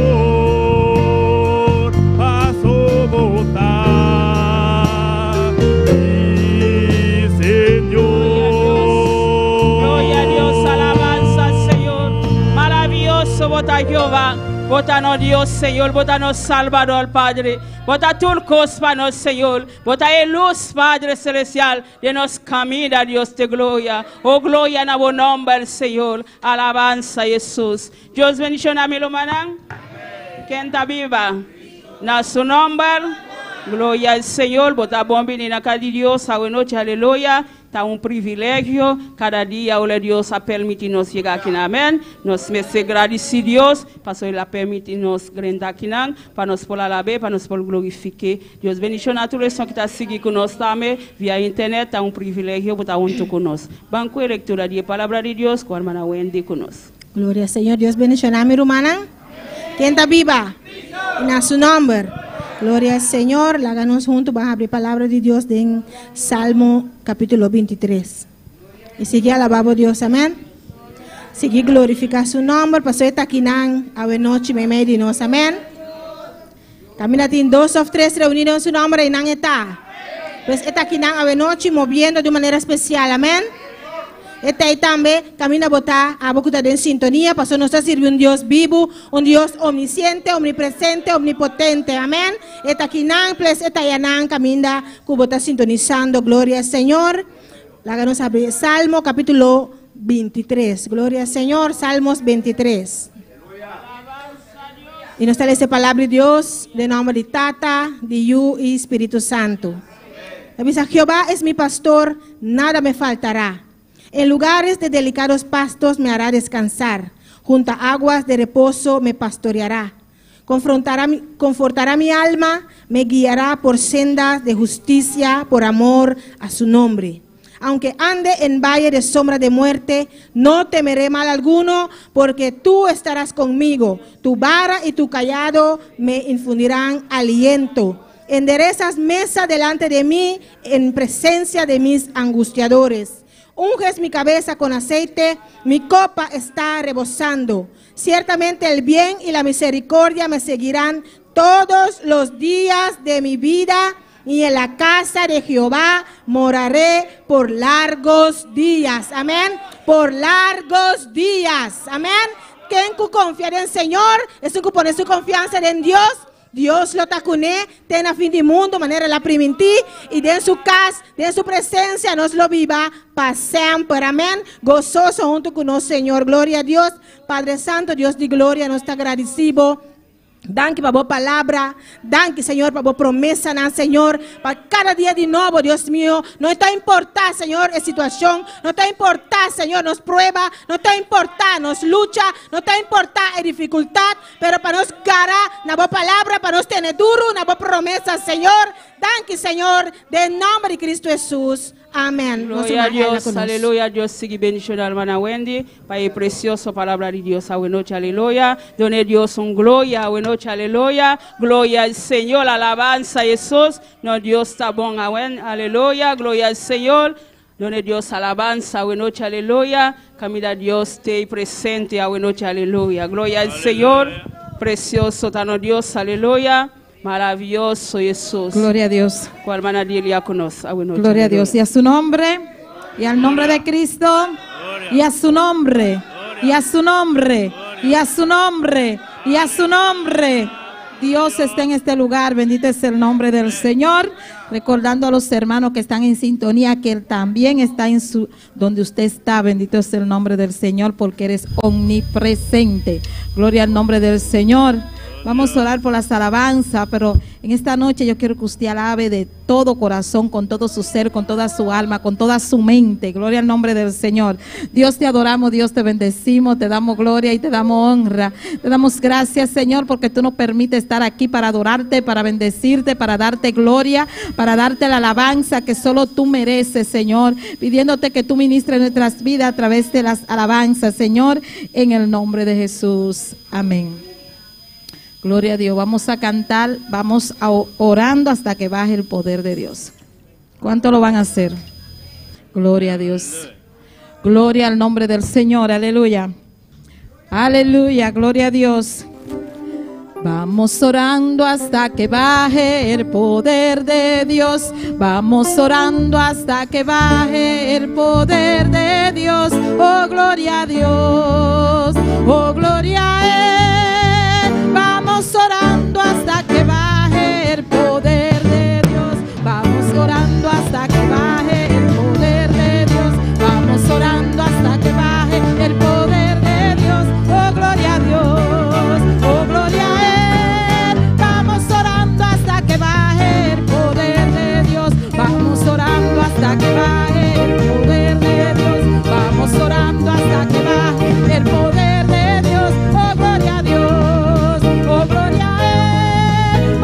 pasó botar, mi Señor. Gloria a Dios, alabanza al Señor. Maravilloso, vota Jehová. Vota no Dios, Señor. Vota no Salvador, Padre. Vota turcos para nos, Señor. Vota luz, Padre Celestial. De nos camina, Dios de gloria. Oh, gloria en tu nombre, Señor. Alabanza, Jesús. Dios bendiga a mi hermana. ¿Quién está viva? En su nombre. Gloria al Señor. Vota bom venir a cada Dios. A buena noche, aleluya. Está un privilegio. Cada día, o Dios ha permitido nos llegar aquí. Amén. Nos me agradecidos. Parce Él a permitido nos grandir aquí. Para nos poder alabar, para nos poder glorificar. Dios bendiga a tous les gens qui t'ont suivi con nous también via internet. Está un privilegio para estar con nosotros. Banco de lectura de palabra de Dios. Con hermana Wendy con nosotros. Gloria al Señor. Dios bendiga a mi hermana. ¿Quién está viva? En su nombre. Gloria al Señor. Háganos juntos. Vamos a abrir palabra de Dios en Salmo capítulo 23. Y sigue alabando a Dios. Amén. Sigue glorificar su nombre. Pasó esta aquí a la noche me medio nos. Amén. También tiene 2 o 3 reunidos en su nombre y no está. Pues esta aquí a la noche moviendo de manera especial. Amén. Esta ahí también camina a botar a boca en sintonía. Pasó nos sirve un Dios vivo, un Dios omnisciente, omnipresente, omnipotente. Amén. Esta quinan, pues esta yanan camina que bota sintonizando. Gloria al Señor. Láganos abrir Salmo capítulo 23. Gloria al Señor. Salmos 23. Y nos sale esa palabra de Dios, de nombre de Tata, de Yu y Espíritu Santo. Avisa: Jehová es mi pastor, nada me faltará. En lugares de delicados pastos me hará descansar. Junto a aguas de reposo me pastoreará. Confortará mi alma, me guiará por sendas de justicia, por amor a su nombre. Aunque ande en valle de sombra de muerte, no temeré mal alguno, porque tú estarás conmigo. Tu vara y tu cayado me infundirán aliento. Enderezas mesa delante de mí en presencia de mis angustiadores. Unges mi cabeza con aceite, mi copa está rebosando. Ciertamente el bien y la misericordia me seguirán todos los días de mi vida, y en la casa de Jehová moraré por largos días. Amén. Por largos días. Amén. Quien confía en el Señor es que pone su confianza en Dios. Dios lo tacuné, ten a fin de mundo, manera la primití, y de su casa, de su presencia, nos lo viva para siempre. Amén. Gozoso junto con nosotros, Señor. Gloria a Dios. Padre Santo, Dios de gloria, nos está agradecido. Danke para vos palabra, danke Señor para vos promesa, Señor, para cada día de nuevo, Dios mío. No está importar, Señor, la situación, no está importar, Señor, nos prueba, no está importar, nos lucha, no está importar la dificultad, pero para nos gara, na vos palabra, para nos tener duro, na vos promesa, Señor. Danke, Señor, en nombre de Cristo Jesús. Amén. Gloria a Dios, aleluya. Dios sigue bendición a la hermana Wendy. Para el precioso palabra de Dios. A buena noche, aleluya. Done Dios un gloria, a buena noche, aleluya. Gloria al Señor, alabanza a Jesús. No, Dios está bon, aleluya. Gloria al Señor. Done Dios alabanza, a buena noche, aleluya. Camina Dios te presente, a buena noche, aleluya. Gloria al Señor. Precioso, tano Dios, aleluya. Maravilloso Jesús. Gloria a Dios. Cual hermana Delia conoce. Gloria a Dios. Y a su nombre, y al nombre de Cristo, y a su nombre, y a su nombre, y a su nombre, y a su nombre. Dios está en este lugar. Bendito es el nombre del Señor. Recordando a los hermanos que están en sintonía que Él también está en su donde usted está. Bendito es el nombre del Señor, porque eres omnipresente. Gloria al nombre del Señor. Vamos a orar por las alabanzas, pero en esta noche yo quiero que usted alabe de todo corazón, con todo su ser, con toda su alma, con toda su mente. Gloria al nombre del Señor. Dios, te adoramos, Dios, te bendecimos, te damos gloria y te damos honra. Te damos gracias, Señor, porque tú nos permites estar aquí para adorarte, para bendecirte, para darte gloria, para darte la alabanza que solo tú mereces, Señor. Pidiéndote que tú ministres nuestras vidas a través de las alabanzas, Señor, en el nombre de Jesús. Amén. Gloria a Dios. Vamos a cantar, vamos a orando hasta que baje el poder de Dios. ¿Cuánto lo van a hacer? Gloria a Dios. Gloria al nombre del Señor. Aleluya. Aleluya. Gloria a Dios. Vamos orando hasta que baje el poder de Dios. Vamos orando hasta que baje el poder de Dios. Oh, gloria a Dios. Oh, gloria a Él. Vamos orando hasta que baje el poder de Dios. Vamos orando hasta que baje el poder de Dios. Vamos orando hasta que baje el poder de Dios. Oh, gloria a Dios. Oh, gloria a Él. Vamos orando hasta que baje el poder de Dios. Vamos orando hasta que baje el poder de Dios. Vamos orando hasta que baje el poder de Dios. Oh, gloria a Dios. Oh, gloria a Él.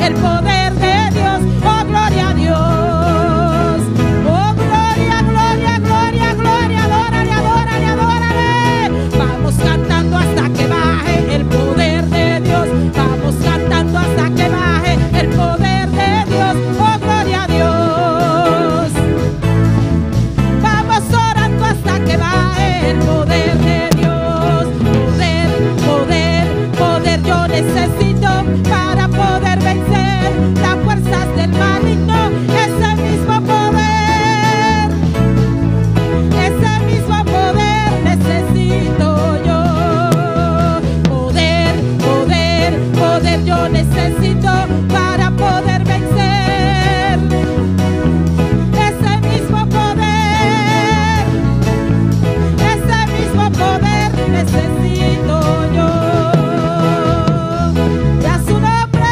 el poder de Dios. Oh, gloria a Dios. Oh, gloria, gloria, gloria, gloria. Adórale, adórale, adórale. Vamos cantando hasta que baje el poder de Dios. Vamos cantando hasta que baje el poder de Dios. Oh, gloria a Dios. Vamos orando hasta que baje el poder de Dios. Poder, poder, poder yo necesito para poder vencer las fuerzas del maligno. Ese mismo poder necesito yo. Poder, poder, poder yo necesito para poder vencer. Ese mismo poder necesito yo. Y a su nombre.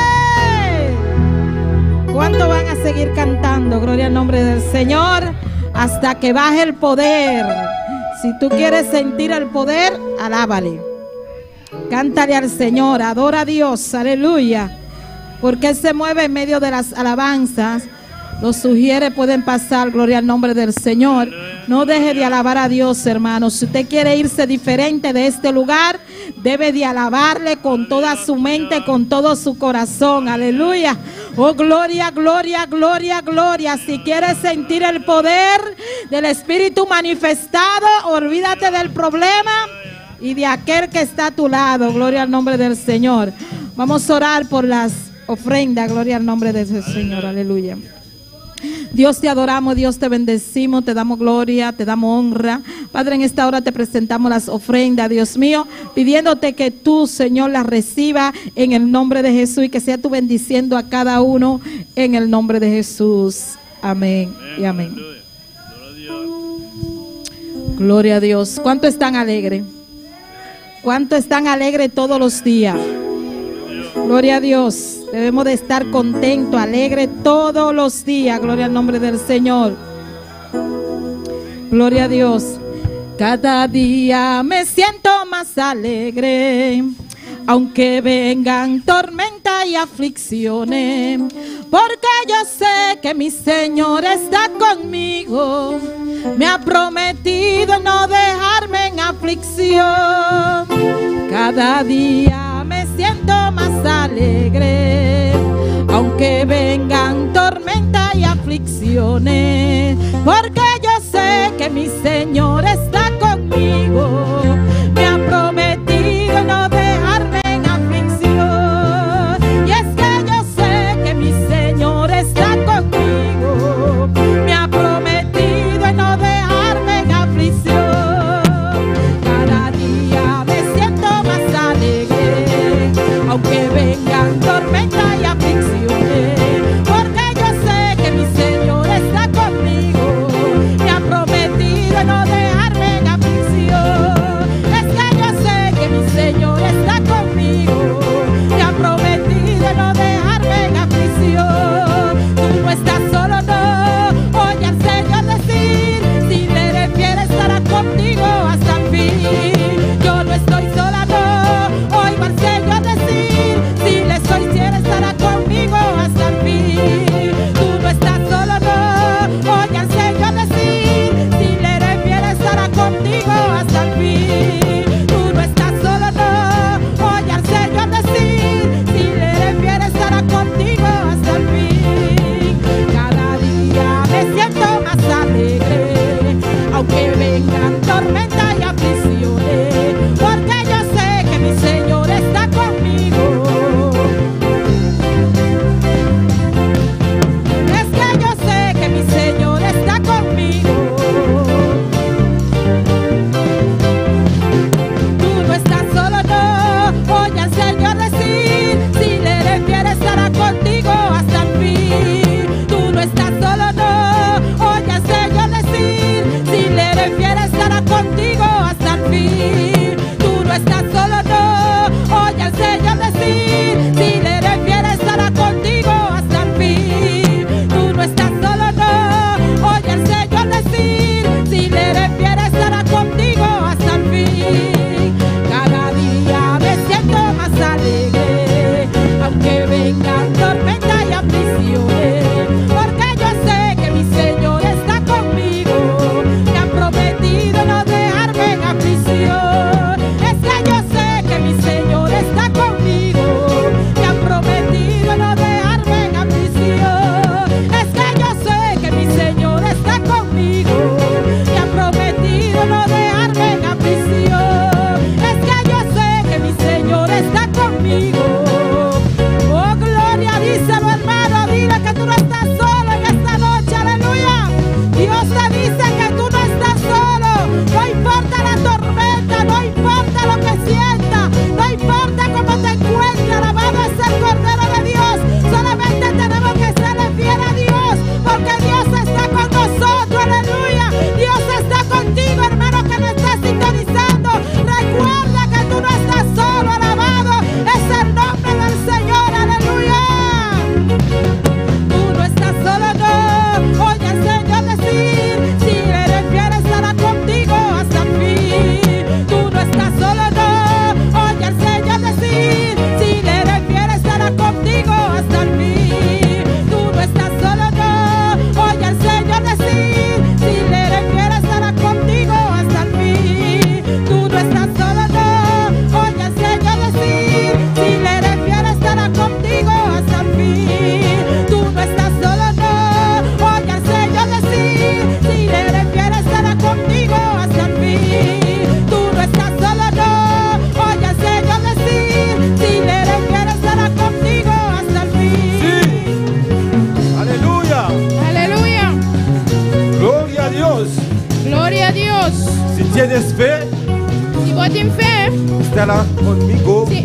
¿Cuánto van a seguir cantando? Gloria al nombre del Señor hasta que baje el poder. Si tú quieres sentir el poder, alábale. Cántale al Señor, adora a Dios, aleluya. Porque Él se mueve en medio de las alabanzas. Los sugieres pueden pasar, gloria al nombre del Señor. No deje de alabar a Dios, hermanos. Si usted quiere irse diferente de este lugar, debe de alabarle con toda su mente, con todo su corazón, aleluya. Oh, gloria, gloria, gloria, gloria. Si quieres sentir el poder del Espíritu manifestado, olvídate del problema y de aquel que está a tu lado. Gloria al nombre del Señor. Vamos a orar por las ofrendas. Gloria al nombre del Señor, aleluya. Dios, te adoramos, Dios, te bendecimos, te damos gloria, te damos honra. Padre, en esta hora te presentamos las ofrendas, Dios mío, pidiéndote que tú, Señor, las reciba en el nombre de Jesús y que sea tú bendiciendo a cada uno en el nombre de Jesús. Amén y amén. Gloria a Dios. ¿Cuánto están alegres? ¿Cuánto están alegres todos los días? Gloria a Dios. Debemos de estar contentos, alegres todos los días. Gloria al nombre del Señor. Gloria a Dios. Cada día me siento más alegre, aunque vengan tormentas y aflicciones, porque yo sé que mi Señor está conmigo. Me ha prometido no dejarme en aflicción. Cada día me siento más alegre, aunque vengan tormentas y aflicciones, porque yo sé que mi Señor está conmigo. Me ha prometido no dejarme en aflicción, y es que yo sé que mi Señor está conmigo. Me ha prometido no dejarme en aflicción. Cada día me siento más alegre, aunque vengan tormentas y aflicciones, porque yo sé que mi Señor está conmigo. Me ha prometido no dejarme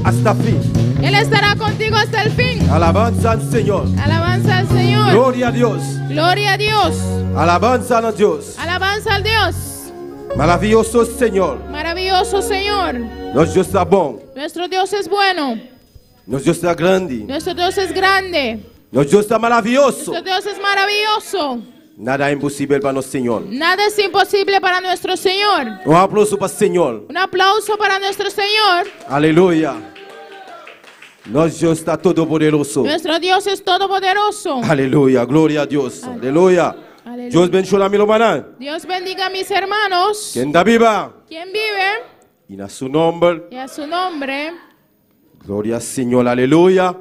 hasta fin. Él estará contigo hasta el fin. Alabanza al Señor. Alabanza al Señor. Gloria a Dios. Gloria a Dios. Alabanza a Dios. Alabanza al Dios. Maravilloso Señor. Maravilloso Señor. Nosso Deus está bom. Nuestro Dios es bueno. Nosso Deus está grande. Nuestro Dios es grande. Nosso Deus está maravilhoso. Nuestro Dios es maravilloso. Nada é impossível para nosso Senhor. Nada es imposible para nuestro Señor. Um aplauso para o Senhor. Un aplauso para nuestro Señor. Aleluia. Nosso Deus está todo poderoso. Nuestro Dios es todopoderoso. Aleluia. Glória a Deus. Aleluia. Aleluya. Deus bendiga a meu irmão. Dios bendiga a mis hermanos. Quem está viva. ¿Quién vive? E na seu nome. Y a su nombre. Glória ao Senhor. Aleluia.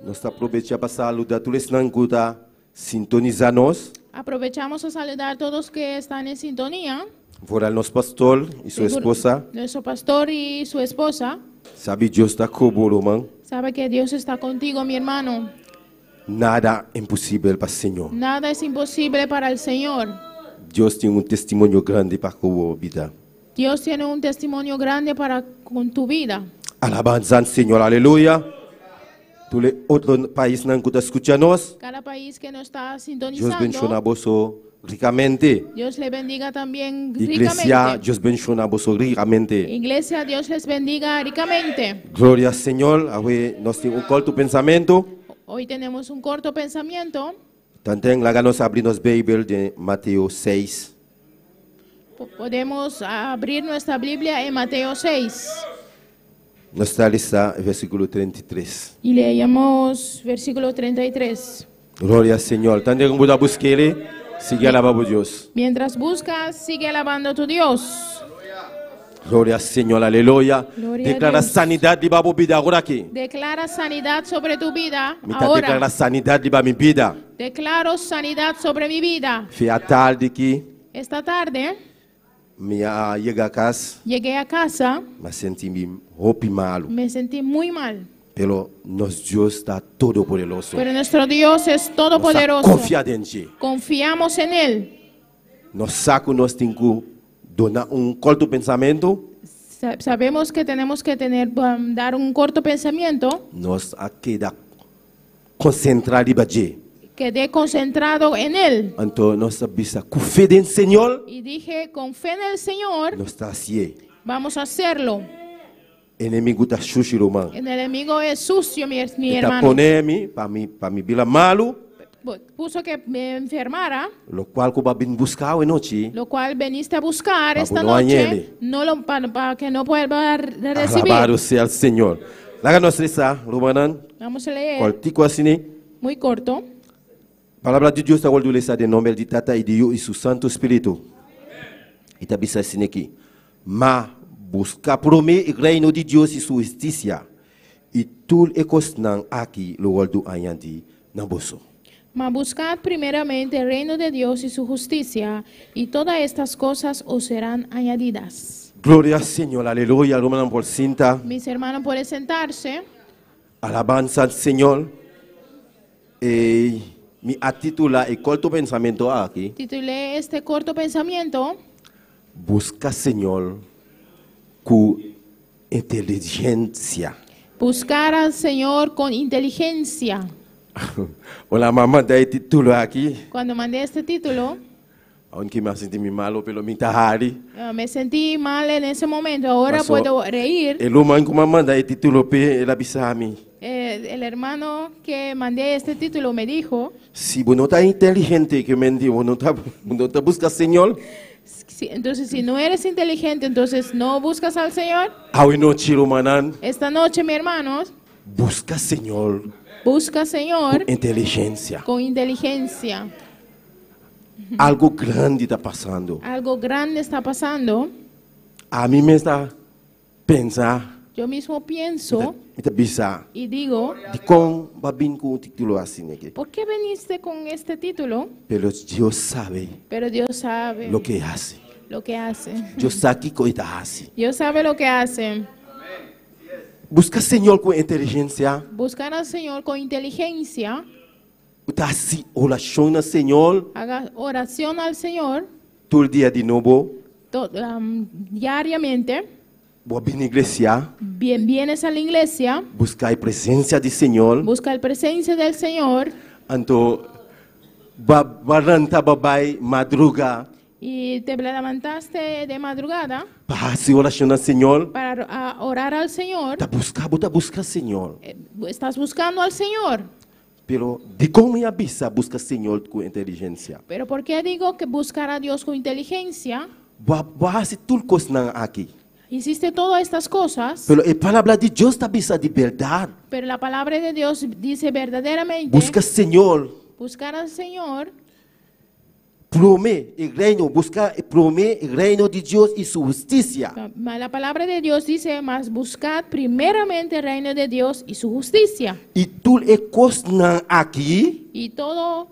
Nós aproveitamos para saludar todos os que estão sintonizando-nos. Aprovechamos a saludar a todos que están en sintonía. Fora nosso pastor e sua esposa. Nuestro pastor y su esposa. Sabe, Deus está comigo, irmão. Sabe que Dios está contigo, mi hermano. Nada é impossível para o Senhor. Nada es imposible para el Señor. Deus tem testemunho grande para a tua vida. Dios tiene un testimonio grande para con tu vida. Alabanza ao Senhor, aleluia. Tous les autres pays que estão escutando, Cada país que nos está Deus sintonizando, bendiga você ricamente. Dios le bendiga también Igreja, ricamente. Deus bendiga você ricamente. Iglesia, Dios les bendiga ricamente. Glória ao Senhor. Hoje nós temos culto pensamento. Hoy tenemos un corto pensamiento. Também lá nós abrimos a Bíblia de Mateus 6. Podemos abrir nuestra Biblia en Mateo 6 Nós está lista, versículo 33. y leemos versículo 33. Glória ao Senhor. Também como você busca Ele, siga alabando a Deus. Mientras buscas, sigue alabando a tu Dios. Glória ao Senhor, aleluia. Glória a Declara Deus. sanidade de sua vida agora aqui. Declara sanidad sobre tu vida Me declara ahora. sanidade de minha vida. Declaro sanidad sobre mi vida. Foi a tarde que Esta tarde minha chega a casa, llegué a casa, mas senti-me roupa malo. me sentí muy mal. Pelo nosso Deus está todo poderoso. Pero nuestro Dios es Nós todopoderoso. confiamos em Ti. Confiamos en Él. Nós saco nós temos que donar culto pensamento. Sabemos que tenemos que dar un corto pensamiento. Nós aqui da concentrar de bater. Quedé concentrado en Él. Então nós sabemos com fé em Senhor, Y dije, con fe en el Señor, nós está assim. vamos a hacerlo. Inimigo está sujo, irmão. El enemigo es sucio, mi Está hermano. ponendo para me bila malo, Puso que me enfermara, lo qual que vai vir buscar hoje noite. lo cual veniste a buscar Para esta que no haya noche, él. para que no pueda recibir. Alabado seja o Senhor. Lá nós está, Romanan, Vamos a leer, cortico assim. muy corto. A palavra de Deus está guardada em nome de Tata e de Deus e seu Santo Espírito. E está bisa assim aqui. Mas busca primeiro o reino de Deus e sua justiça. E tudo é coisa aqui, lo guardo adiante na bolsa. Mas buscad primeramente el reino de Dios y su justicia, y todas estas cosas os serán añadidas. Glória ao Senhor, aleluia. Romanan por cinta. Mis hermanos, pueden sentarse. Alabanza ao Senhor. E me atitula e culto pensamento aqui. Titulé este corto pensamiento, Busca Senhor com inteligência. buscar al Señor con inteligencia. Olá, mamãe, daí título aqui. Cuando mandé este título, Aunque me senti malo pelo me tahari. me sentí mal en ese momento, ahora Pasó. puedo reír. E lo man como mamãe daí título pe ela bisami. El hermano que mandé este título me dijo, Se você não está inteligente que menti, você não tá busca Senhor. entonces si no eres inteligente, entonces no buscas al Señor. Hoje noite, romanan, Esta noche, mi hermano, busca Senhor busca Señor inteligência. con inteligencia. Algo grande está passando. Algo grande está pasando. A mim me está pensar, Yo mismo pienso me está bisa y digo, de como vai vir com um título assim aqui. ¿por qué viniste con este título? Pero Deus sabe Pero Dios sabe lo que hace. lo que hace. Deus sabe que coisa hace. Dios sabe lo que hace. Busca Senhor com inteligência. Buscar al Señor con inteligencia. Está assim, oração ao Senhor Haga oración al Señor todo dia de novo. diariamente. Boa bem na igreja, vienes a la iglesia, buscar a presença do Senhor. busca la presencia del Señor Anto baranta babai madruga y te levantaste de madrugada para se oração ao Senhor. para orar al Señor. Tá buscar Senhor. Estás buscando al Señor. Pero de como me avisa busca Senhor com inteligência. Pero ¿por qué digo que buscar a Dios con inteligencia? Boa se tudo coisa não aqui. Hiciste todas estas cosas, Pero a palavra de Deus está avisa de verdade. pero la palabra de Dios dice verdaderamente Busca Senhor. buscar al Señor, Promete o reino, buscar promete o reino de Deus e sua justiça. la palabra de Dios dice más buscad primeramente el reino de Dios y su justicia. E tudo é coisa não aqui. Y todo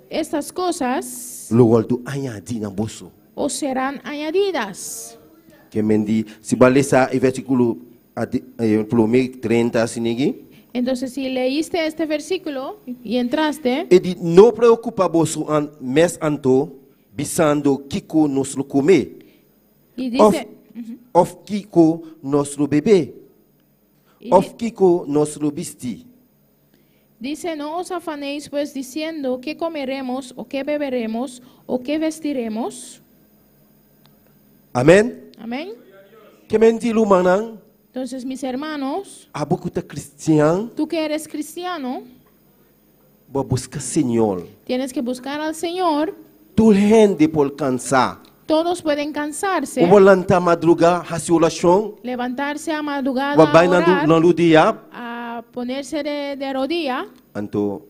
estas cosas Logo tu añadir na bolso. os serán añadidas. Que mendi se balesa o versículo promete 30 assim aqui. Entonces, si leíste este versículo y entraste, E de não preocupa bolso an mes anto bisando kiko nosso comer. y Of, dice, of kiko nosso bebê. y Of kiko nosso vestir. dice, no os afanéis pues diciendo qué comeremos o qué beberemos o qué vestiremos. Amém? Amén. Que mendi lumanang Entonces, mis hermanos, abukuta cristiano tú que eres cristiano, ba busca Senhor. tienes que buscar al Señor. Tu rende por cansar. Todos pueden cansarse, O volanta madruga hasi oração. levantarse a madrugada Ba bai a orar, na ludia. a ponerse de rodilla Anto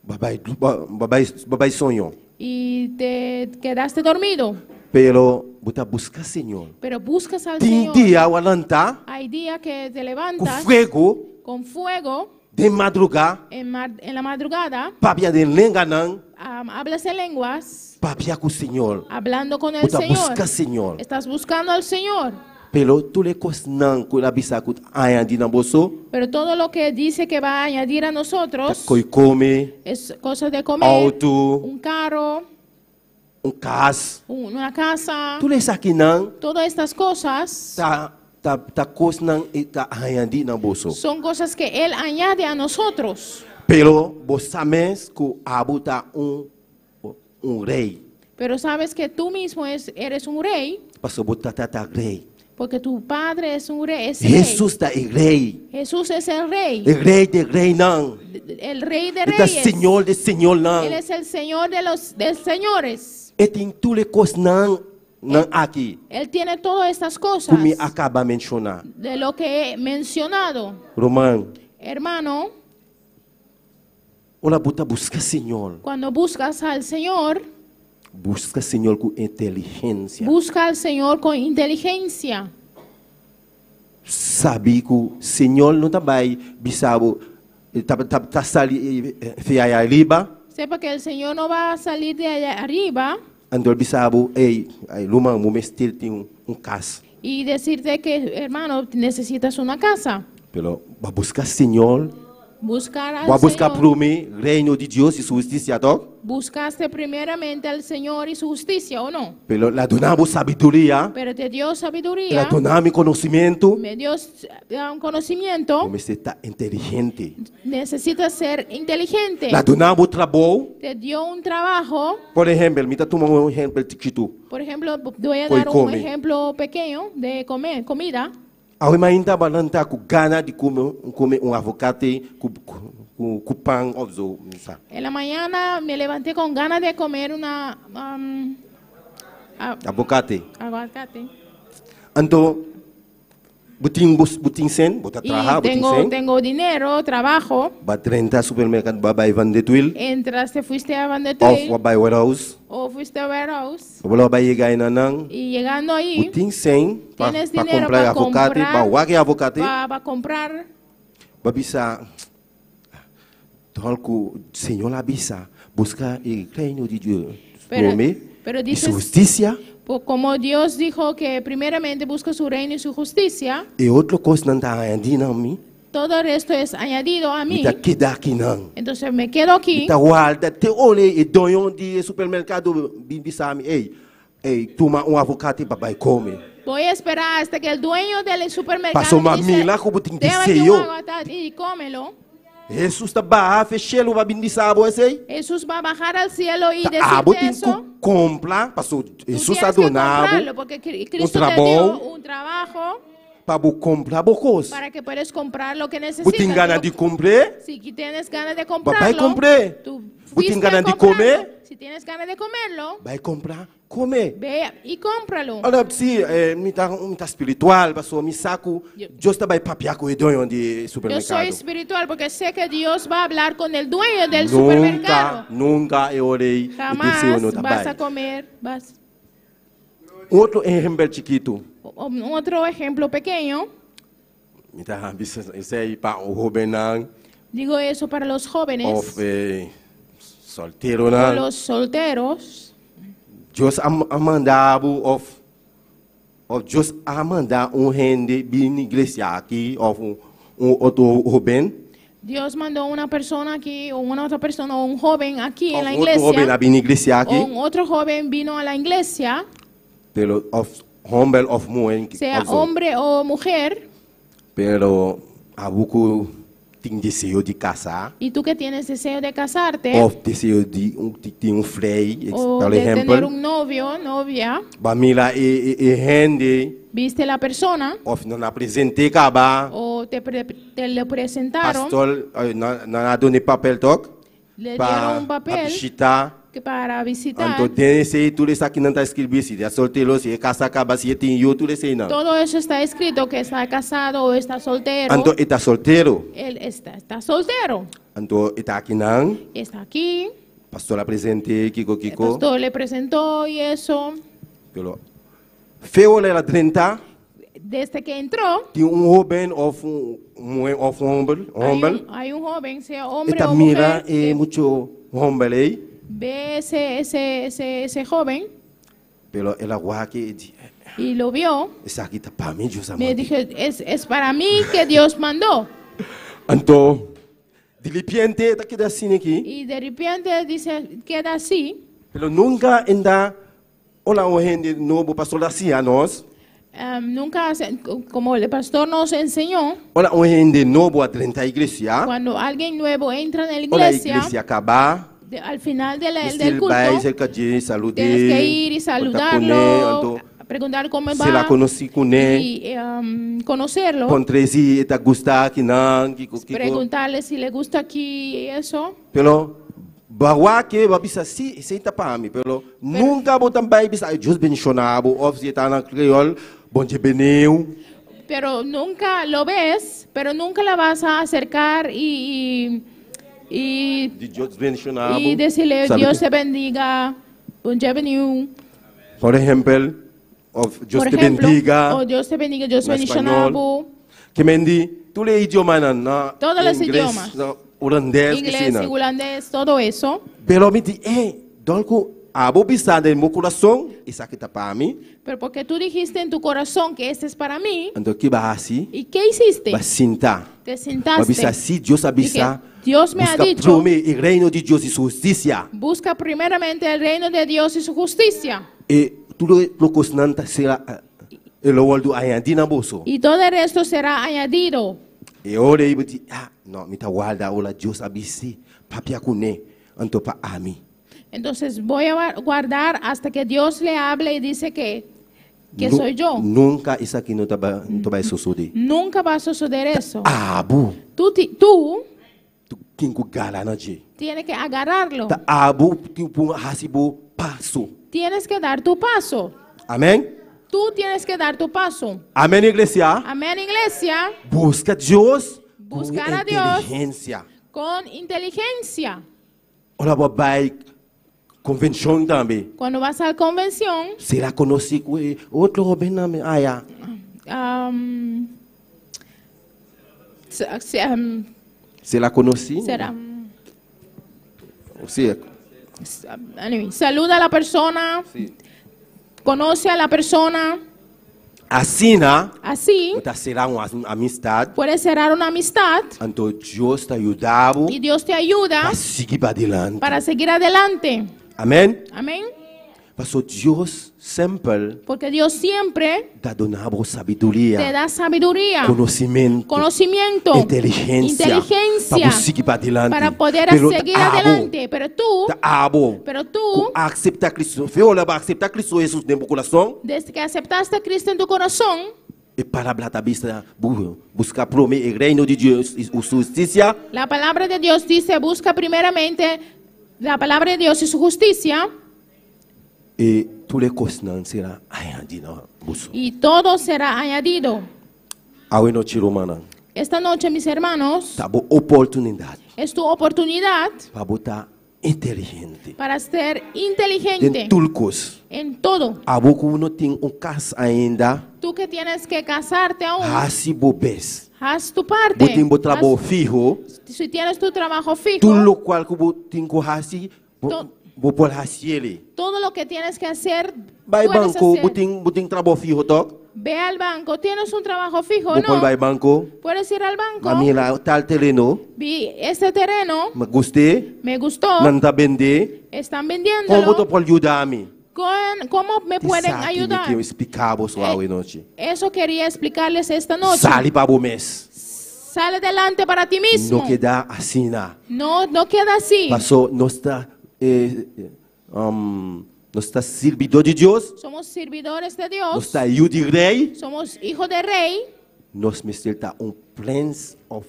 babai sonho. y te quedaste dormido. Pero buta busca Senhor. Pero buscas al Tem Señor. dia walanta Hay días que te com levantas fuego con fuego de madruga. en la madrugada, Papia de lenganang. hablas en lenguas, Papia com o Senhor. hablando con el Buta Señor. busca Senhor. Estás buscando al Señor. Pero tu le cosnan com a bisa com ayandi na bolso. Pero todo lo que dice que va a añadir a nosotros Coi come, es cosas de comer, auto, un carro, casa. una casa, Tu le sakinang todas estas cosas ta cosnan e ta ayandi na bolso. son cosas que Él añade a nosotros. Pero vos sabes que Abu tá rei. Pero sabes que tú mismo eres un rey, Pastor botata tá rei. porque tu padre es un rey. Es rey. Jesus tá rei. Jesús es el rey. O rei de rei não. El rey de Ele tá reyes. senhor de senhor não. Él es el señor de los señores. E tem tu le cosnan não aqui. Él tiene todas estas cosas Como acaba mencionar. de lo que he mencionado. Romano, Hermano, ora bota busca Senhor. cuando buscas al Señor, Busca Senhor com inteligência. busca al Señor con inteligencia. Sabe que o Senhor não tá vai bisabo tá sali fiai arriba. Sepa que el Señor no va a salir de allá arriba Andor bisabo ei luma mo mestir tem casa. y decirte que, hermano, necesitas una casa. Pero va buscar Senhor, Buscar al va buscar Señor. por mim reino de Deus e sua justiça, tá? Buscaste primeramente al Señor y su justicia, ¿o no? Pero la donamos sabedoria, Pero te dio la sabiduría, donamos conhecimento, me dio un conocimiento. como você está inteligente. Necesitas ser inteligente. La donamos trabalho, Te dio un trabajo. por exemplo, me está tomando um exemplo chiquito. Por ejemplo, voy a Hoy dar un come. ejemplo pequeño de comida. A ainda balanta com gana de comer avocate com pão ou zo, sabe? En la mañana me levanté con ganas de comer una Avocate. aguacate. Então, buting sen, bota Y trabalhar, buting sen. tengo dinero, trabajo. Ba 30 supermercado babai vende tuil. Entraste, fuiste a Of Vandetuil wabai warehouse. o fuiste a warehouse. Wala ba yegai nanang. Y llegando ahí, Buting sen para tienes dinero comprar para avocate, comprar, para wagi avocate. para comprar. Ba bisa tolku Senhor abisa buscar o reino de Deus. Pero E dices, sua justiça como Dios dijo que primeramente busca su reino y su justicia, e outra coisa não está ainda a mim. todo esto es añadido a mí. Está queda aqui não. Entonces me quedo aquí. Está guarda te olhe e donho de supermercado bisa ei toma avocate para vai comer. Voy a esperar hasta que el dueño del supermercado Passou uma dice, mila como tem que llévate ser un eu. aguacate y cómelo. Jesus tá barra, fechelo, vai vir de sabo esse aí. Jesús va a bajar al cielo y Abo decirte tem eso. que comprar, passou Tú Jesus tienes que adonado comprarlo porque Cristo te trabalho. dio un trabajo para comprar bocos. para que puedas comprar lo que Você tem necesitas. ganas de comprar? Si tienes ganas de Vai comprarlo, comprar. tú Você fuiste tem a ganas de comprarlo. comer? Si tienes ganas de comerlo, Vai comprar, comer. ve y cómpralo. Olha, se me tá espiritual, passou me saco, Deus tá vai papiar com o dono de Yo supermercado. soy espiritual porque sé que Dios va a hablar con el dueño del supermercado. Nunca eu orei e Jamás desceu no vas a trabalho. comer. Outro exemplo chiquito. Otro ejemplo pequeño. Me tá isso aí para o Robenan, Digo eso para los jóvenes of solteiro, o né? los solteros. Deus a mandado of Deus a mandar gente vir na igreja aqui, of outro Roben. Dios mandó una persona aquí, o una otra persona, o un joven aquí en la Outro Roben a iglesia. vir na igreja aqui, O un otro joven vino a la iglesia, pero of humble of moen, sea hombre o mujer. pero a buco tem desejo de casar, Y tú que tienes deseo de casarte of desejo de ter frei, o por de tener exemplo, un novio, novia, família e gente viste la persona of não apresentei acabar, o te lo presentaron, pastor não deu papel toque le dieron para un papel visitar. que para visitar. Então, tem esse tudo isso aqui não está escrito, se é solteiro, se é casado, acaba, se tem eu, tudo isso aí não. Todo eso está escrito que está casado o está soltero. Então, ele está solteiro, Él está soltero. então, ele está aqui não, Está aquí. pastor apresentei, Kiko, El Kiko, pastor le presentó y eso. pelo feo era 30, Desde que entró, tem jovem of homem, hay un joven, sea hombre esta o mira mujer, é muito homem aí, ve ese joven pelo ela guaque, y lo vio. esse aqui está para mim, Deus Me amado. dije, es para mí que Dios mandó. Então, de repente, está aqui assim aqui, Y de repente dice, queda así. pelo nunca ainda, olha o gente novo, pastor assim a nós. Nunca, como el pastor nos enseñó, Olha o gente novo a 30 igreja. cuando alguien nuevo entra en la Olha a iglesia, igreja acabar. al final del Ele culto, vai cerca de saludar. tienes que ir y saludarlo, preguntar cómo Se la va conheci com ele. y conocerlo, Contrezi eta gostar que não, que preguntarle si le gusta aquí y eso. pelo bawa que vai bisa si seita para mim, pelo nunca botam bai bisa Deus bencionado, of se tá na creol, bom dia beneu. Pero nunca lo ves, pero nunca la vas a acercar y De Deus bencionado. decirle Sabe Dios que- te bendiga, bienvenido. Por exemplo, of Deus Por te ejemplo, bendiga. o Dios te bendiga, Dios Na bendicionado. espanhol. Que mendi, tu le idioma na Todos los inglês, idiomas. na holandês, que Inglés, sim. holandés, todo eso. Pero me di, donc, a bobisa de meu coração, isso aqui tá para mim. Pero porque tú dijiste en tu corazón que este es para mí, Então, que vai assim, ¿y qué hiciste? vai sentar. Te Vai sentaste. bisa assim, Deus avisa. Dije, Dios me ha busca dicho, primeiro o reino de Deus e sua justiça. busca primeramente el reino de Dios y su justicia. E tudo o que nanta será o world añadir na bolso. Y todo el resto será añadido. E ora eu digo, não, me tá guarda, ola Deus avisa, papia cune, então para a mim. Entonces voy a guardar hasta que Dios le hable y dice que soy yo. Nunca isso aqui não vai suceder. Nunca va a suceder eso. Abu, Tú tu quem que gala na je. tienes que agarrarlo. Ta abu, tipo hasibo passo. Tienes que dar tu paso. Amém? Tú tienes que dar tu paso. Amém, igreja? Amén, iglesia. Busca Deus Buscar com a Deus. inteligência. Con inteligencia. Olha, babai, convenção também. Cuando vas a la convención, Será conhecido outro Robin nome? Ah, será conhecido? será. Sim. Anyway, saluda a la persona, conoce a la persona. Assim, né? Así Então será uma amistade. puedes cerrar una amistad Então Deus te ajudava y Dios te ayuda a seguir para adiante. para seguir adelante. Amém? Amén. Pasó Dios siempre Porque Dios siempre da donado te sabiduría, da sabiduría, conocimiento, inteligencia, inteligencia para poder seguir adelante. Pero tú, acepta a Cristo, feo la va a aceptar a Cristo Jesús en tu corazón. desde que aceptaste a Cristo en tu corazón, Y para hablar buscar prometer el reino de Dios y su justicia. la palabra de Dios dice, busca primeramente la palabra de Dios y su justicia, Y tú le cosas será añadido. y todo será añadido. Ahora noche romana, Esta noche, mis hermanos, tabo oportunidad es tu oportunidad para botar inteligente. para ser inteligente En tulcos, en todo. a boca uno tiene un caso ainda, Tú que tienes que casarte aún, así bobes. haz tu parte. Botin bo trabalho fijo, Si tienes tu trabajo fijo, tudo lo cual que botin ko hasi, To- bo por hasi ele. todo lo que tienes que hacer, Vai puedes banco, hacer. botin trabalho fijo tok. Ve al banco, tienes un trabajo fijo, Bo por ¿no? vai banco, Puedes ir al banco. mami lá tal terreno, Vi este terreno, me gostei, me gustó, nanta vender, están como vendiéndolo. boto por ajudar-me. ¿Cómo me pueden ayudar? Que eu explicava só a noite. Eso quería explicarles esta noche. Sale para o mês. Sale adelante para ti mismo. Não queda assim, na. No queda así. Passou, nós está servidor de Deus, Somos servidores de nós Dios. está filho de rei. Somos hijos de rey. Nós Mr. está prince of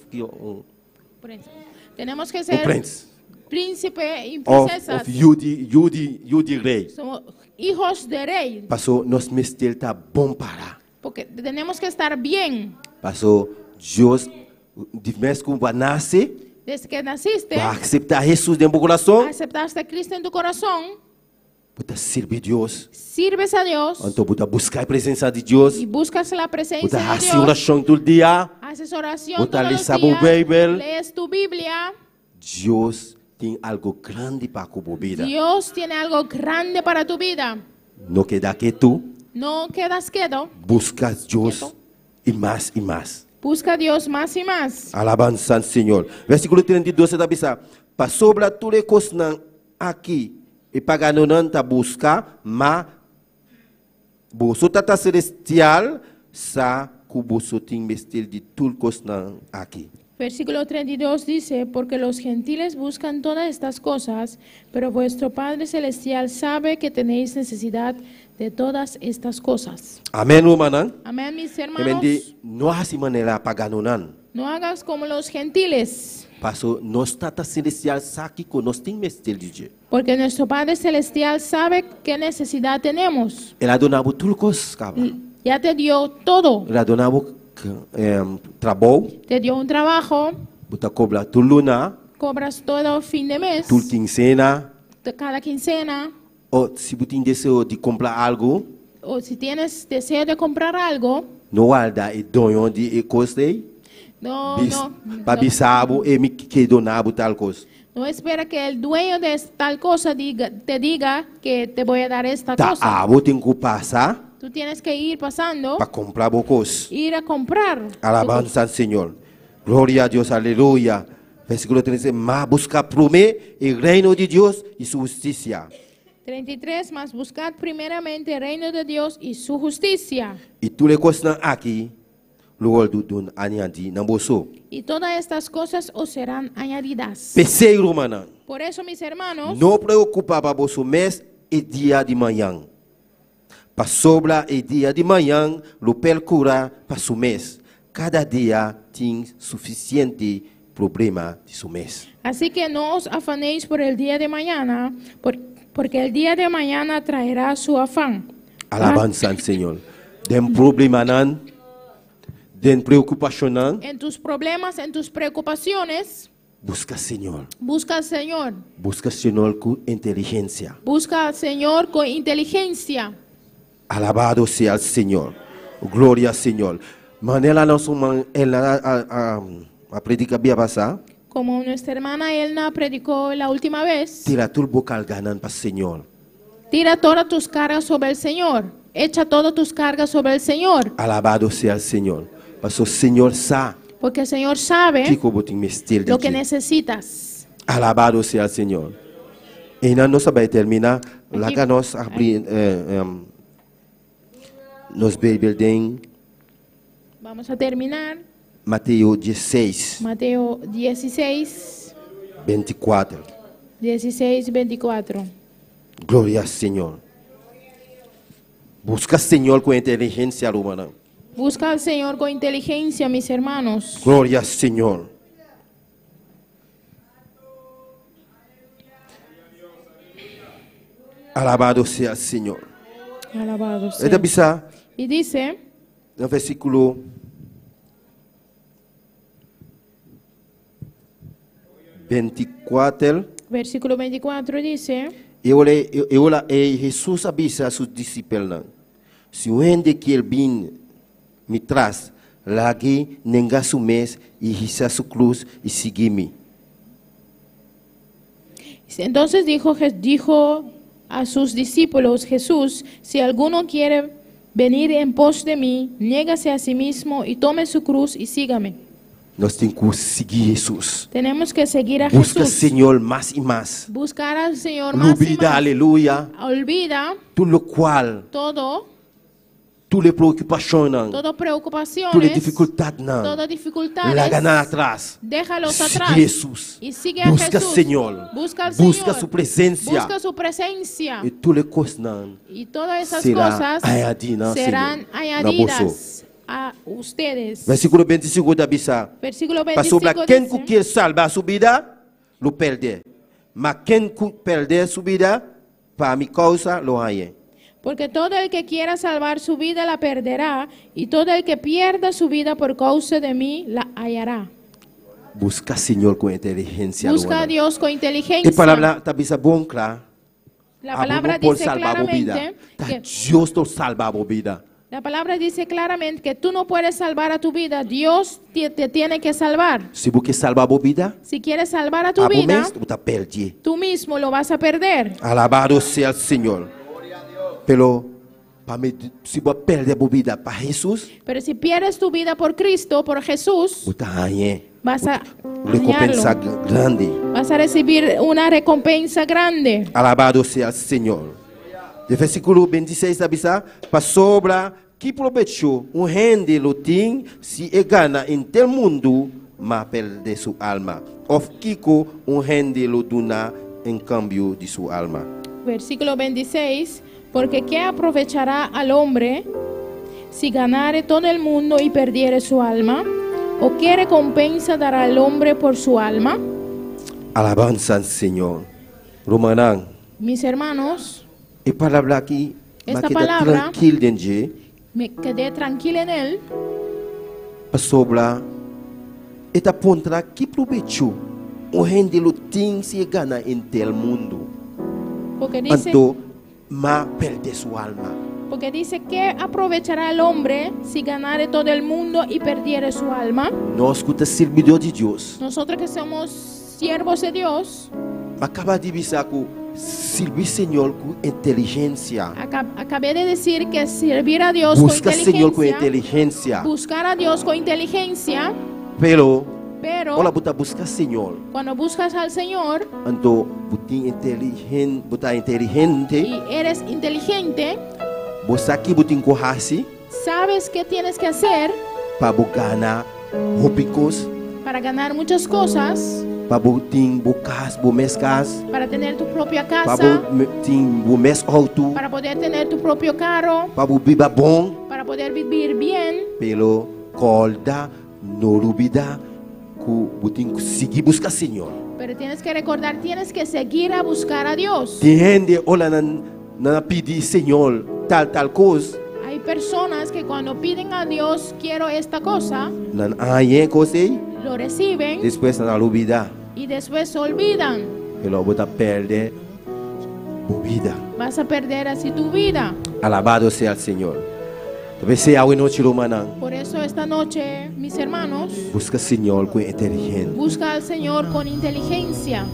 Tenemos que ser prince príncipe y of princesas. you rei. Somos hijos de rey. Passou, nós Mr. está bom para. Porque tenemos que estar bien. Passou, Deus de mês que vai nascer, Desde que naciste, vai aceitar Jesus dentro do coração, aceptaste a Cristo en tu corazón, para servir Deus. sirves a Dios Então, para buscar a presença de Deus, y buscas la presencia para de fazer Dios. oração todo dia. Haces oración Botar todos los esa Biblia. días, lees tu Biblia. Deus tem algo grande para a vida. Dios tiene algo grande para tu vida. Não queda quieto, No quedas quieto. busca Deus e mais. Busca a Dios más y más. Alabança ao Senhor. Versículo 32 está dizendo: para sobre todas as coisas aqui e para não ta buscar, mas você tata celestial sa que você tem mestre de tudo coisas aqui. Versículo 32 dice, porque los gentiles buscan todas estas cosas, pero vuestro Padre Celestial sabe que tenéis necesidad de todas estas cosas. Amém, irmã. Amén, mis Que hermanos. vende não há maneira paganonan. No hagas como los gentiles, Passo nós tata celestial sabe que nós tem mestre de Deus. porque nuestro Padre Celestial sabe qué necesidad tenemos. Ela donava tudo coisas, cara. Ya te dio todo. Ela donava trabalho, Te dio un trabajo, bota cobra tudo luna, cobras todo fin de mes, tudo quincena. cada quincena, Ou se você tem desejo de comprar algo, o si tienes deseo de comprar algo, não guarda e donho de coisa no, para bisabo e me que donava tal coisa. no espera que el dueño de tal cosa te diga que te voy a dar esta Tá, cosa. tem que passar Tú tienes que ir pasando, para comprar coisas. ir a comprar. Alabanza al Señor. Gloria a Dios, aleluya. Versículo 13. Mas busca primeiro el reino de Dios y su justicia. 33, más buscad primeramente el reino de Dios y su justicia. Y tú le cosas aquí, luego tú añadí, no boso. Y todas estas cosas os serán añadidas. Terceiro, hermana. Por eso, mis hermanos, No preocupa para vosso mês e dia de manhã. Para sobra e dia de manhã, lo percura para su mês. Cada dia tem suficiente problema de su mês. así que no os afanéis por el día de mañana, porque el día de mañana traerá su afán. Alabanza al Señor. Den problema nan, den preocupación nan, En tus problemas, en tus preocupaciones, busca Señor. busca al Señor. Busca Señor con inteligencia. Busca al Señor con inteligencia. Alabado sea el Señor. Gloria al Señor. Manela no son a predicar bien pasar. Como nuestra hermana Elna predicó la última vez, Tira tu bocal ganan para Señor. tira todas tus cargas sobre el Señor. Echa todas tus cargas sobre el Señor. Alabado sea el Señor. Pasó Señor sa. Porque el Señor sabe Kiko botin mestir de lo que Dios. necesitas. Alabado sea el Señor. E não nos vai terminar, lá Aqui- que nós abrir nos Bíblia em Vamos a terminar. Mateus 16, Mateo 16, 24. 16, 24. Glória ao Senhor. Busca Senhor com inteligência humana. Busca al Señor con inteligencia, mis hermanos. Glória ao Senhor. Alabado seja o Senhor. Alabado sea. Esta bisa Y dice, no versículo 24. versículo 24 dice, E Jesus avisa a seus discípulos: se o ende que ele vem me traz, largue nenga su mes e risa su cruz e siga-me. entonces dijo a sus discípulos Jesús, si alguno quiere venir en pos de mí, niégase a sí mismo y tome su cruz y sígame. Nós temos que seguir Jesus. Tenemos que seguir a Busca Jesús. Senhor mais e mais. Buscar al Señor más y Olvida, más. aleluia, Olvida tudo o qual, todo, tudo é preocupação, toda preocupaciones, tudo é dificuldade, não. todas dificultades. Larga atrás. Déjalos Sigue atrás Jesus. y sigue a Busca Jesús. Señor. Busca al Busca Señor. su presencia. Busca su presencia. E tudo é coisa, Y todas esas será cosas añadida, serán Señor, añadidas a ustedes. Versículo 25 da Bisa. Versículo Para sobre 25 quem dice, quer salvar sua vida, lo perde. Mas quem perder sua vida, para minha causa, lo ganha. porque todo el que quiera salvar su vida la perderá, y todo el que pierda su vida por causa de mí la hallará. Busca Senhor com inteligência. Busca a Dios con inteligencia. E palavra da Bisa bom claro. La palabra por dice salvar a vida. claramente Tá que justo salvar a vida. la palabra dice claramente que tú no puedes salvar a tu vida, Dios te tiene que salvar. Se você salvar a vida, Si quieres salvar a tu a vida, você está perdido. tú mismo lo vas a perder. Alabado seja o Senhor. Pero para mim, se você perder a vida para Jesus, Pero si pierdes tu vida por Cristo, por Jesús, você ganha. vas a Recompensa hallarlo. grande. Vas a recibir una recompensa grande. Alabado seja o Senhor. De versículo 26 da Bisa, para sobra que provecho rende lo tem se gana em tel mundo, mas perde sua alma. Of Kiko rende lo duna em cambio de sua alma. Versículo 26. Porque ¿qué aprovechará al hombre si ganare todo el mundo y perdiere su alma? ¿O qué recompensa dará el hombre por su alma? Alabança ao Senhor. Romanang, Mis hermanos, e palavra aqui, Esta mas que está palavra- tranquilo dentro, me quedé tranquila en él. para sobra, e tá contra que provecho rende lo tem se gana em tel mundo. Porque dice, Anto, mas perde sua alma. ¿qué aprovechará el hombre si ganare todo el mundo y perdiere su alma? Nós escuta servidor de Deus. Nosotros que somos siervos de Dios, Acaba de dizer que servir Senhor com inteligência. acabé de decir que servir a Dios Busca con Senhor com inteligencia, inteligência. buscar a Dios con inteligencia, Pero, pero olha, botar busca Senhor. cuando buscas al Señor Anto, botar inteligente. y eres inteligente, Você aqui botar coragem sabes qué tienes que hacer para ganhar ricos, para ganar muchas cosas, para botar bocas, bomes cas, para tener tu propia para casa, botar bomes auto, para poder tener tu propio carro, para botar bom. para poder vivir bien. Pelo colda, no olvida que botar seguir buscar Senhor. Pero tienes que recordar, tienes que seguir a buscar a Dios. Tem gente, olha, não pedir Senhor tal coisa, Hay personas que cuando piden a Dios, quiero esta cosa, não há coisa, lo reciben depois não olvida. y después se olvidan. Pelo botar perder a vida. Vas a perder así tu vida. Alabado seja o Senhor. Talvez seja a noite romana. Por eso esta noche, mis hermanos, Busca Senhor com inteligência. busca al Señor con inteligencia.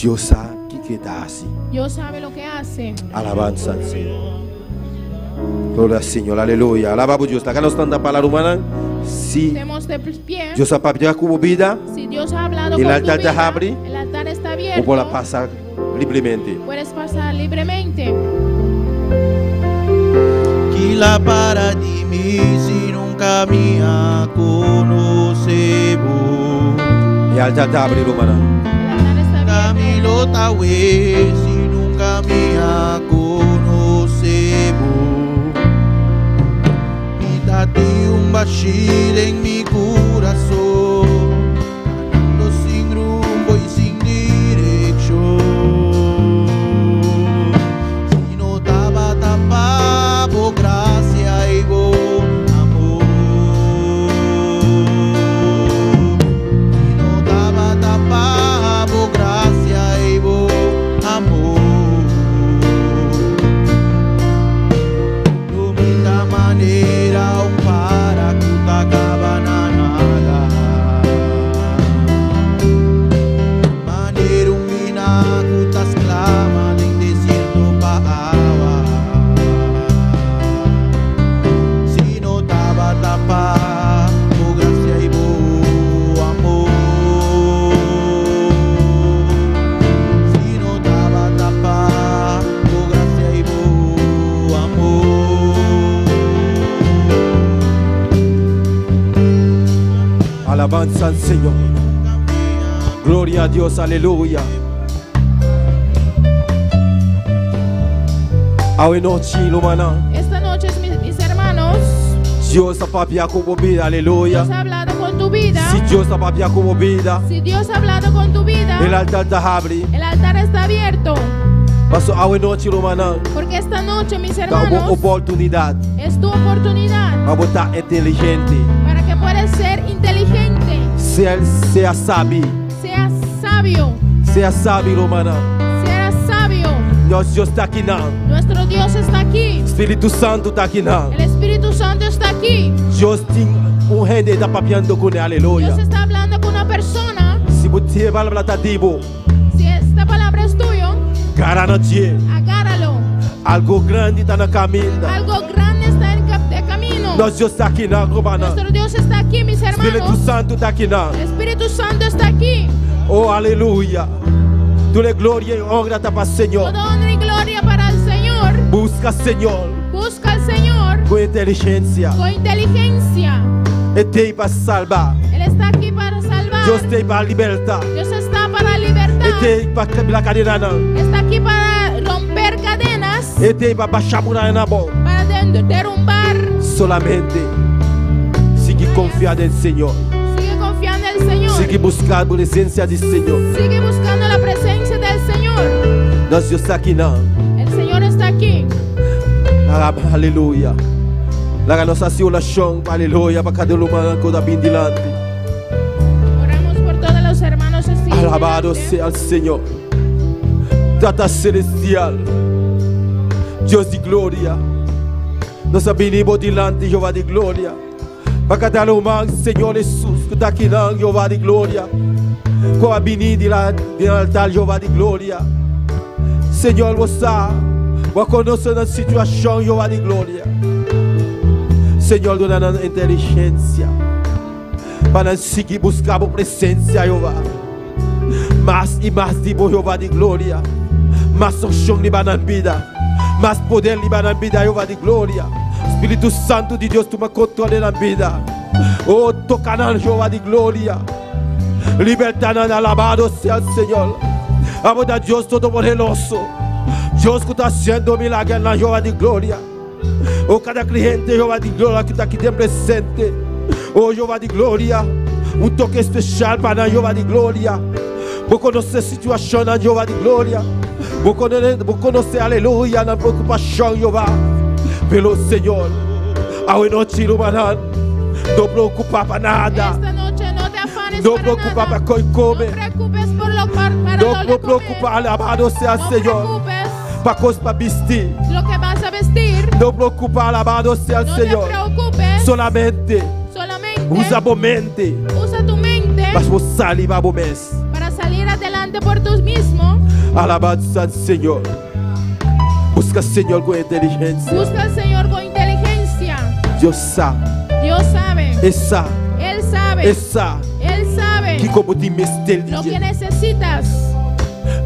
Deus sabe o que dá assim. Dios sabe lo que hace. Alabança ao Senhor. Glória ao Senhor, aleluia. Alaba a Deus. Acá nós estamos na palavra humana. Se Estemos de pie. Deus sabe com a vida, Si Dios ha hablado El con tu altar te vida, abre. el altar está ou abierto. por passar libremente. Puedes pasar libremente. Quila para di mí si nunca me conocebo. E alta tabri romana. El altar está abierto. Camilo tawe si nunca me conocebo. Mi dati un bashir en mi corazón, andando sin rumbo y sin dirección. Si no estaba tapado, gracia y vos, amor. Si no estaba tapado, gracia y vos, amor. De muita manera un para Cutacabananaga. Manera un mina cutas clama del desierto paaba. Si no estaba tapado, gracia y vos, amor. Si no estaba tapado, gracia y vos, amor. Alabanza al Señor. Gloria a Dios, aleluya. Hoy noche, lumana. Esta noche, mis hermanos, Dios ha papia como vida, aleluya. Dios ha hablado con tu vida. Si Dios ha papia como vida, Si Dios ha hablado con tu vida, el altar está abre. el altar está abierto. Paso hoy noche, lumana. Porque esta noche, mis Da una hermanos, oportunidad es tu oportunidad para estar inteligente. para que puedas ser inteligente, Sea sabio. seas sabio, Romana. seas sabio. Dios está aquí now. Nuestro Dios está aquí. Espíritu Santo está aquí now. El Espíritu Santo está aquí. Dios tiene gente está papiando con él, aleluya. Dios está hablando con una persona. Si você vai falar tativo, Si esta palabra es tuyo, cara Dios, agárralo. algo grande está na caminho. Algo grande está en de camino. Nós Deus está aqui na Romana. Nuestro Dios está aquí, mis Espíritu hermanos. Santo está aqui na. El Espíritu Santo está aquí. Oh, aleluya. Toda glória e honra está para o Senhor. Toda honra y gloria para el Señor. Busca Senhor Busca al Señor com inteligência. con inteligencia. E tem para salvar. Él está aquí para salvar. Deus tem para libertar. Dios está para E libertar. tem para quebrar cadeira. Está aquí para romper cadenas, E tem para baixar muralha na boca. para derrumbar. Solamente siga confiado em Senhor. Sigue confiando en el Señor. Siga buscar a presença do Senhor. Sigue buscando la presencia del Señor. Nós Deus está aqui na. El Señor está aquí. Aleluia. La nossa oração, aleluia, para cada humano que está bem delante. Oramos por todos los hermanos así. Alabado sea el Señor. Tata celestial. Dios de gloria. Nós venimos delante, Jeová de glória. Para cada humano, Senhor Jesus, que está aqui na Jeová de glória. Com a venida de altar, Jeová de glória. Senhor, você conoce a situação, Jeová de glória. Senhor, dona inteligência para seguir buscar a presença, Jeová. Mais e mais de Jeová de glória. Mais unção de na vida. Mais poder de na vida, Jeová de glória. Espírito Santo de Deus, toma controle na vida. Oh, toca na Jeová de glória. Libertando, alabado sea o Senhor. Amor de Deus Todo-Poderoso. Deus que está haciendo milagre na Jeová de glória. Oh, cada cliente, Jeová de glória, que está aqui de presente. Oh, Jeová de glória. Toque especial para Jeová de glória. Vou conhecer a situação na Jeová de glória. Vou conhecer, aleluia, na preocupação, Jeová. Pelo Senhor. Hoy noche, hermano, no preocupar para nada. Esta noche no te afanes No para preocupar nada. para que come. No preocupes por lo para No lo de preocupar, comer. alabado sea el No Señor. preocupes Para cosas para vestir. lo que vas a vestir. No preocupar, alabado sea el No te Señor. preocupes. Solamente Solamente usa tu mente. usa tu mente Para salir para mes. para salir adelante por tú mismo. Alabado sea el Señor. Busca al Señor con inteligencia. Busca al Señor con inteligencia. Dios sabe. Dios sabe. Esa. Él sabe. Esa. Él sabe Que como te mestel lo que dije. necesitas.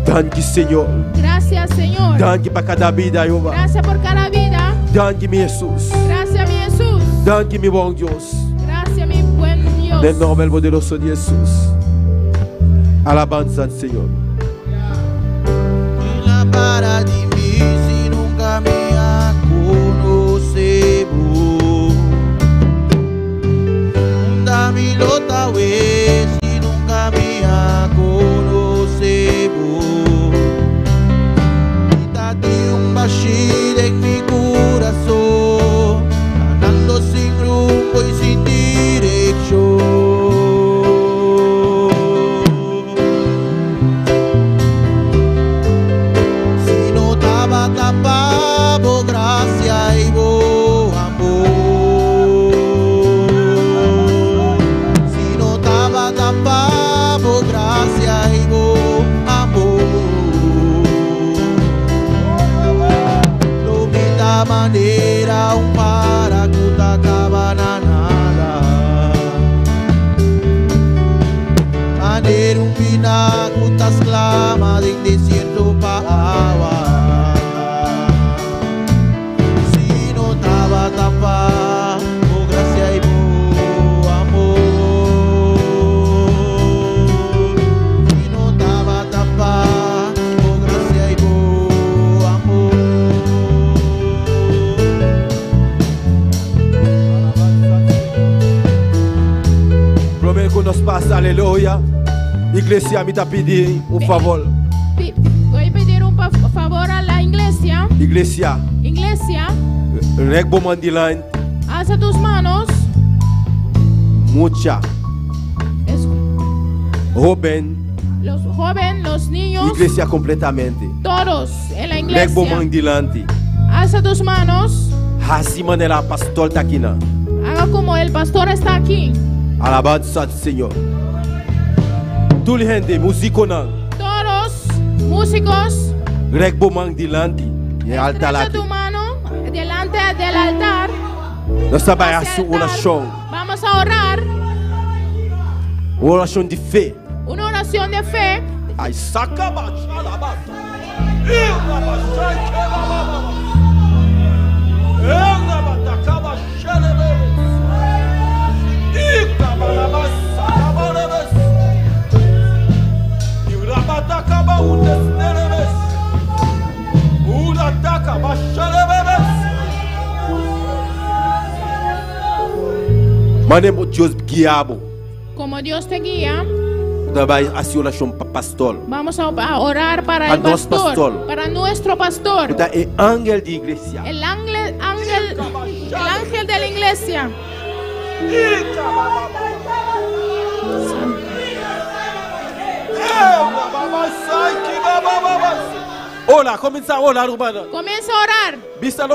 Danke, Señor. Gracias, Señor. Danke para cada vida, Jehová. Gracias por cada vida. Danke, mi Jesús. Gracias, mi Jesús. Danke, mi buen Dios. Gracias, mi buen Dios. Nel nome poderoso de Jesús. Alabanza al Señor. La para di mí si nunca me ha conocido. Dami lota we si nunca me ha conocido. Quítate un bashir en mi corazón, andando sin rumbo y sin dirección. Tapavo gracia y vos amor. Si no estaba tapavo gracia y vos amor. No me da manera un paracuta cabana nada. Manera un pinacutas clama del desierto pa agua. Tapa, oh gracia y oh amor. Y no taba tapa, oh gracia y oh amor. Promete que nos pasa, aleluya. Iglesia, me está pidiendo un favor. Voy a pedir un favor a la iglesia. Iglesia. Iglesia. Regbo Mandiland. Alza tus manos. Mucha. Joven. Los jóvenes, los niños. Iglesia completamente. Todos en la iglesia. Regbo Mandiland. Alza tus manos. Así manera pastor taquina. Haga como el pastor está aquí. Alabanza al Señor. Tú la gente, músicos. Todos músicos. Regbo Mandiland. Y alta la. Tu mano delante del altar. Vamos a orar. Una oración de fe. Una oración de fe. Ay, saca Dios guiamos. Como Dios te guía, vamos a orar para el pastor, para nuestro pastor, el ángel de iglesia, el ángel de la iglesia. Hola, comienza a orar, hermano. Comienza a orar. Diga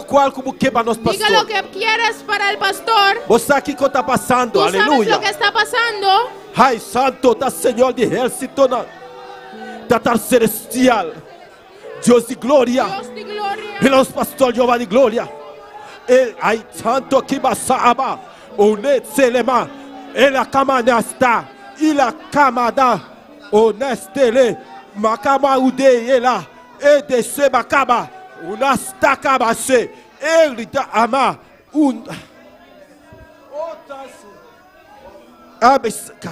lo que quieres para el pastor. Vos aquí que está pasando, ¿Tú aleluya. sabes lo que está pasando? Ay, santo, está Señor de ejército, está celestial. Dios de gloria. Dios de gloria. Y los pastores Jehová de gloria. Ay, santo, que basaba. Unet selema. La cama está. Y la cama da. Honestele. Makama udeyela. De se makaba. Una stakaba se. Rita ama. Abisaka.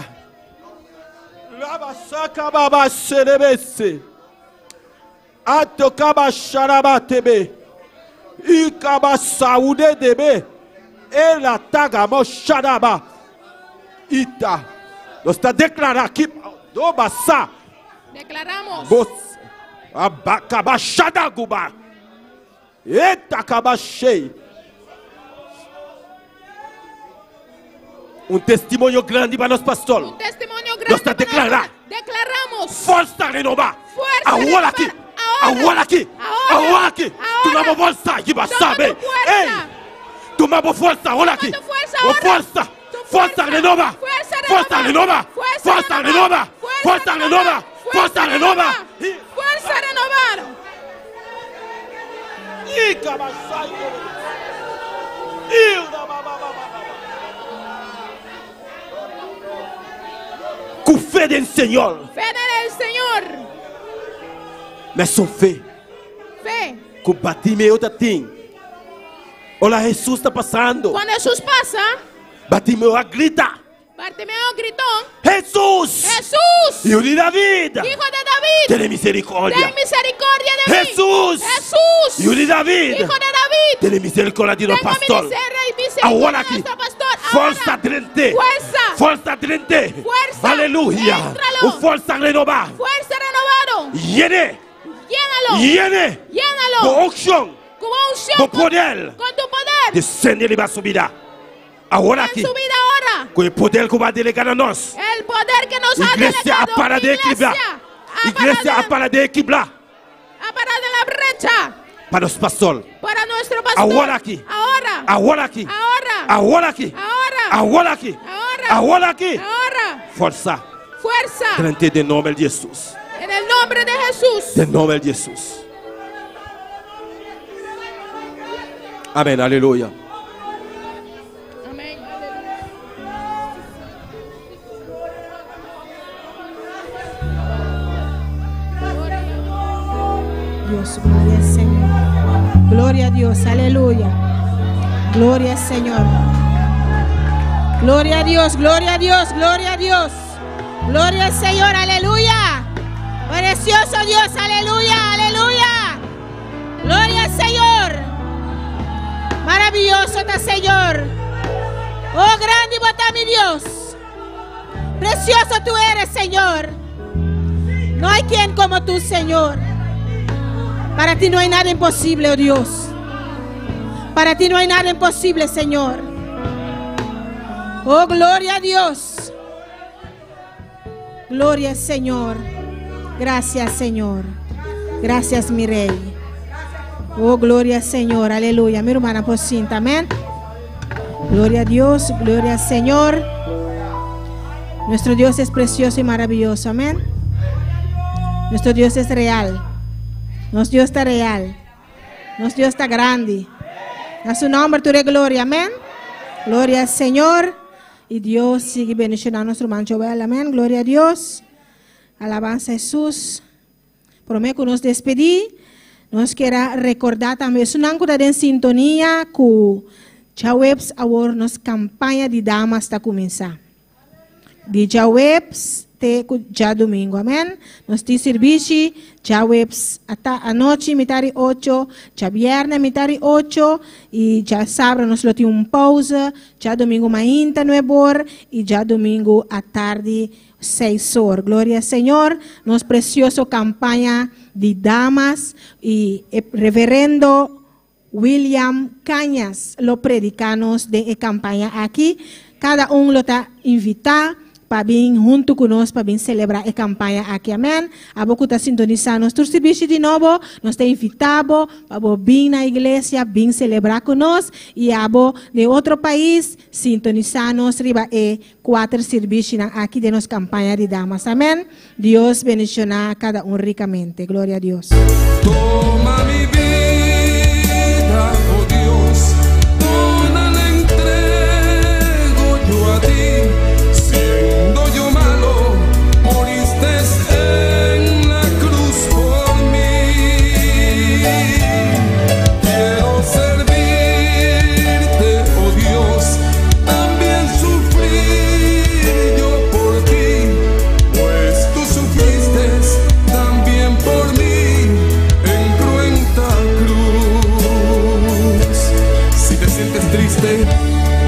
Labasaka baba serebese. Atokaba sharabatebe. Ikaba saude debe. Ela tagamo sharaba. Ita. Nos está declarando aquí. No basa. Declaramos. Vos. Abakaba shadaguba. Eta kabashei. Un testimonio grande para los pastores. Un testimonio grande. Nos está declarando. Declaramos. Fuerza renova. Fuerza ahora aquí. Ahora aquí. Ahora aquí. Tu nueva fuerza. Y vas a ver. Tu nueva fuerza. Ahora aquí. Fuerza. Fuerza renova. Fuerza renova. Fuerza renova. Fuerza renova. Fuerza renova. Fuerza renovar. Y cabasai. Con fe del Señor. Fe del Señor. Mas são fé. Fe. Com Bartimeu tá tem. Olha, Jesus está passando. Cuando Jesús pasa, Bartimeu grita. Bartimeo gritó, Jesus! Jesús, Hijo de David. hijo de David, Ten misericordia. ten misericordia de mí. Jesús! Jesús, Hijo de David. hijo de David, Ten misericordia de tenga pastor. misericordia Ahora de aquí. nuestro pastor. Força Ahora, trente. fuerza, Força trente. Fuerza. Aleluia. Éntralo. Força renovar. fuerza renovado. Yene. Llénalo, Yene. llénalo, Com unção. con unción, Com poder. con tu poder. Descende e vai subir. Agora En aqui. su vida ahora, Com o poder que vai delegar a nós. el poder que nos ha Igreja a delegado, para de equilibrar. Igreja a para de equilibrar. a parar de la brecha Para os pastores. para nuestro pastor. Ahora aquí. Ahora, Agora aqui. ahora, Agora aqui. ahora, Agora aqui. ahora, Agora aqui. ahora. Força. Fuerza Trente de nome de Jesus. en el nombre de Jesús. De nome de Jesus. Amém. Aleluia. Amén. Dios, gloria al Señor. Gloria a Dios, aleluya. Gloria al Señor. Gloria a Dios, gloria a Dios, gloria a Dios. Gloria al Señor, aleluya. Precioso Dios, aleluya, aleluya. Gloria al Señor. Maravilloso está Señor. Oh, grande bota mi Dios. Precioso tú eres, Señor. No hay quien como tú, Señor. Para ti no hay nada imposible, oh Dios. Para ti no hay nada imposible, Señor. Oh, gloria a Dios. Gloria al Señor. Gracias, Señor. Gracias, mi Rey. Oh, gloria al Señor. Aleluya. Mi hermana Pocinta, amén. Gloria a Dios. Gloria al Señor. Nuestro Dios es precioso y maravilloso, amén. Nuestro Dios es real. Nuestro Dios está real. Nuestro Dios está grande. A su nombre tu de gloria, amén. Gloria al Señor. Y Dios sigue bendiciendo a nuestro hermano Joel, amén. Gloria a Dios. Alabanza a Jesús. Prometo que nos despedí. Nos quiera recordar también. Es una ancora en sintonía con Jawebs ahora nos campaña de damas está comenzando. De Jawebs ya domingo, amén. Nos ti servicio, ya webs hasta anoche, mitad 8, ya viernes, mitad 8, y ya sábado nos lo tiene un pausa, ya domingo mainta 9 horas, y ya domingo a tarde 6 horas. Gloria al Señor, nos precioso campaña de damas, y el reverendo William Cañas, los predicanos de campaña aquí, cada uno lo está invitado para vir junto conosco, para vir celebrar a campanha aqui, amém? A boca está sintonizando nosso serviço de novo, nós te invitamos para vir na igreja, vir celebrar conosco, e a de outro país, sintonizar nos riba e 4 serviços aqui de nossa campanha de damas, amém? Deus bendicionar cada ricamente, glória a Deus. Toma mi vida, oh Dios, toda la entrego yo a ti. Siendo yo malo, moriste en la cruz por mí. Quiero servirte, oh Dios, también sufrir yo por ti, pues tú sufriste también por mí en cruenta cruz. Si te sientes triste,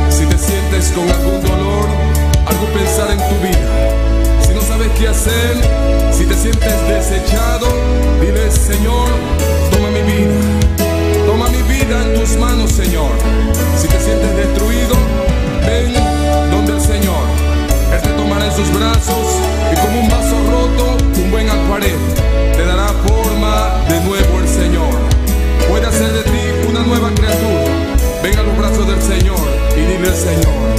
si te sientes con algún dolor, algo pensar en tu vida, si no sabes qué hacer, si te sientes desechado, dile: Señor, toma mi vida en tus manos, Señor. Si te sientes destruido, ven donde el Señor. Él te tomará en sus brazos y como un vaso roto, un buen alfarero, te dará forma de nuevo el Señor. Puede hacer de ti una nueva criatura. Ven a los brazos del Señor y dile: Señor,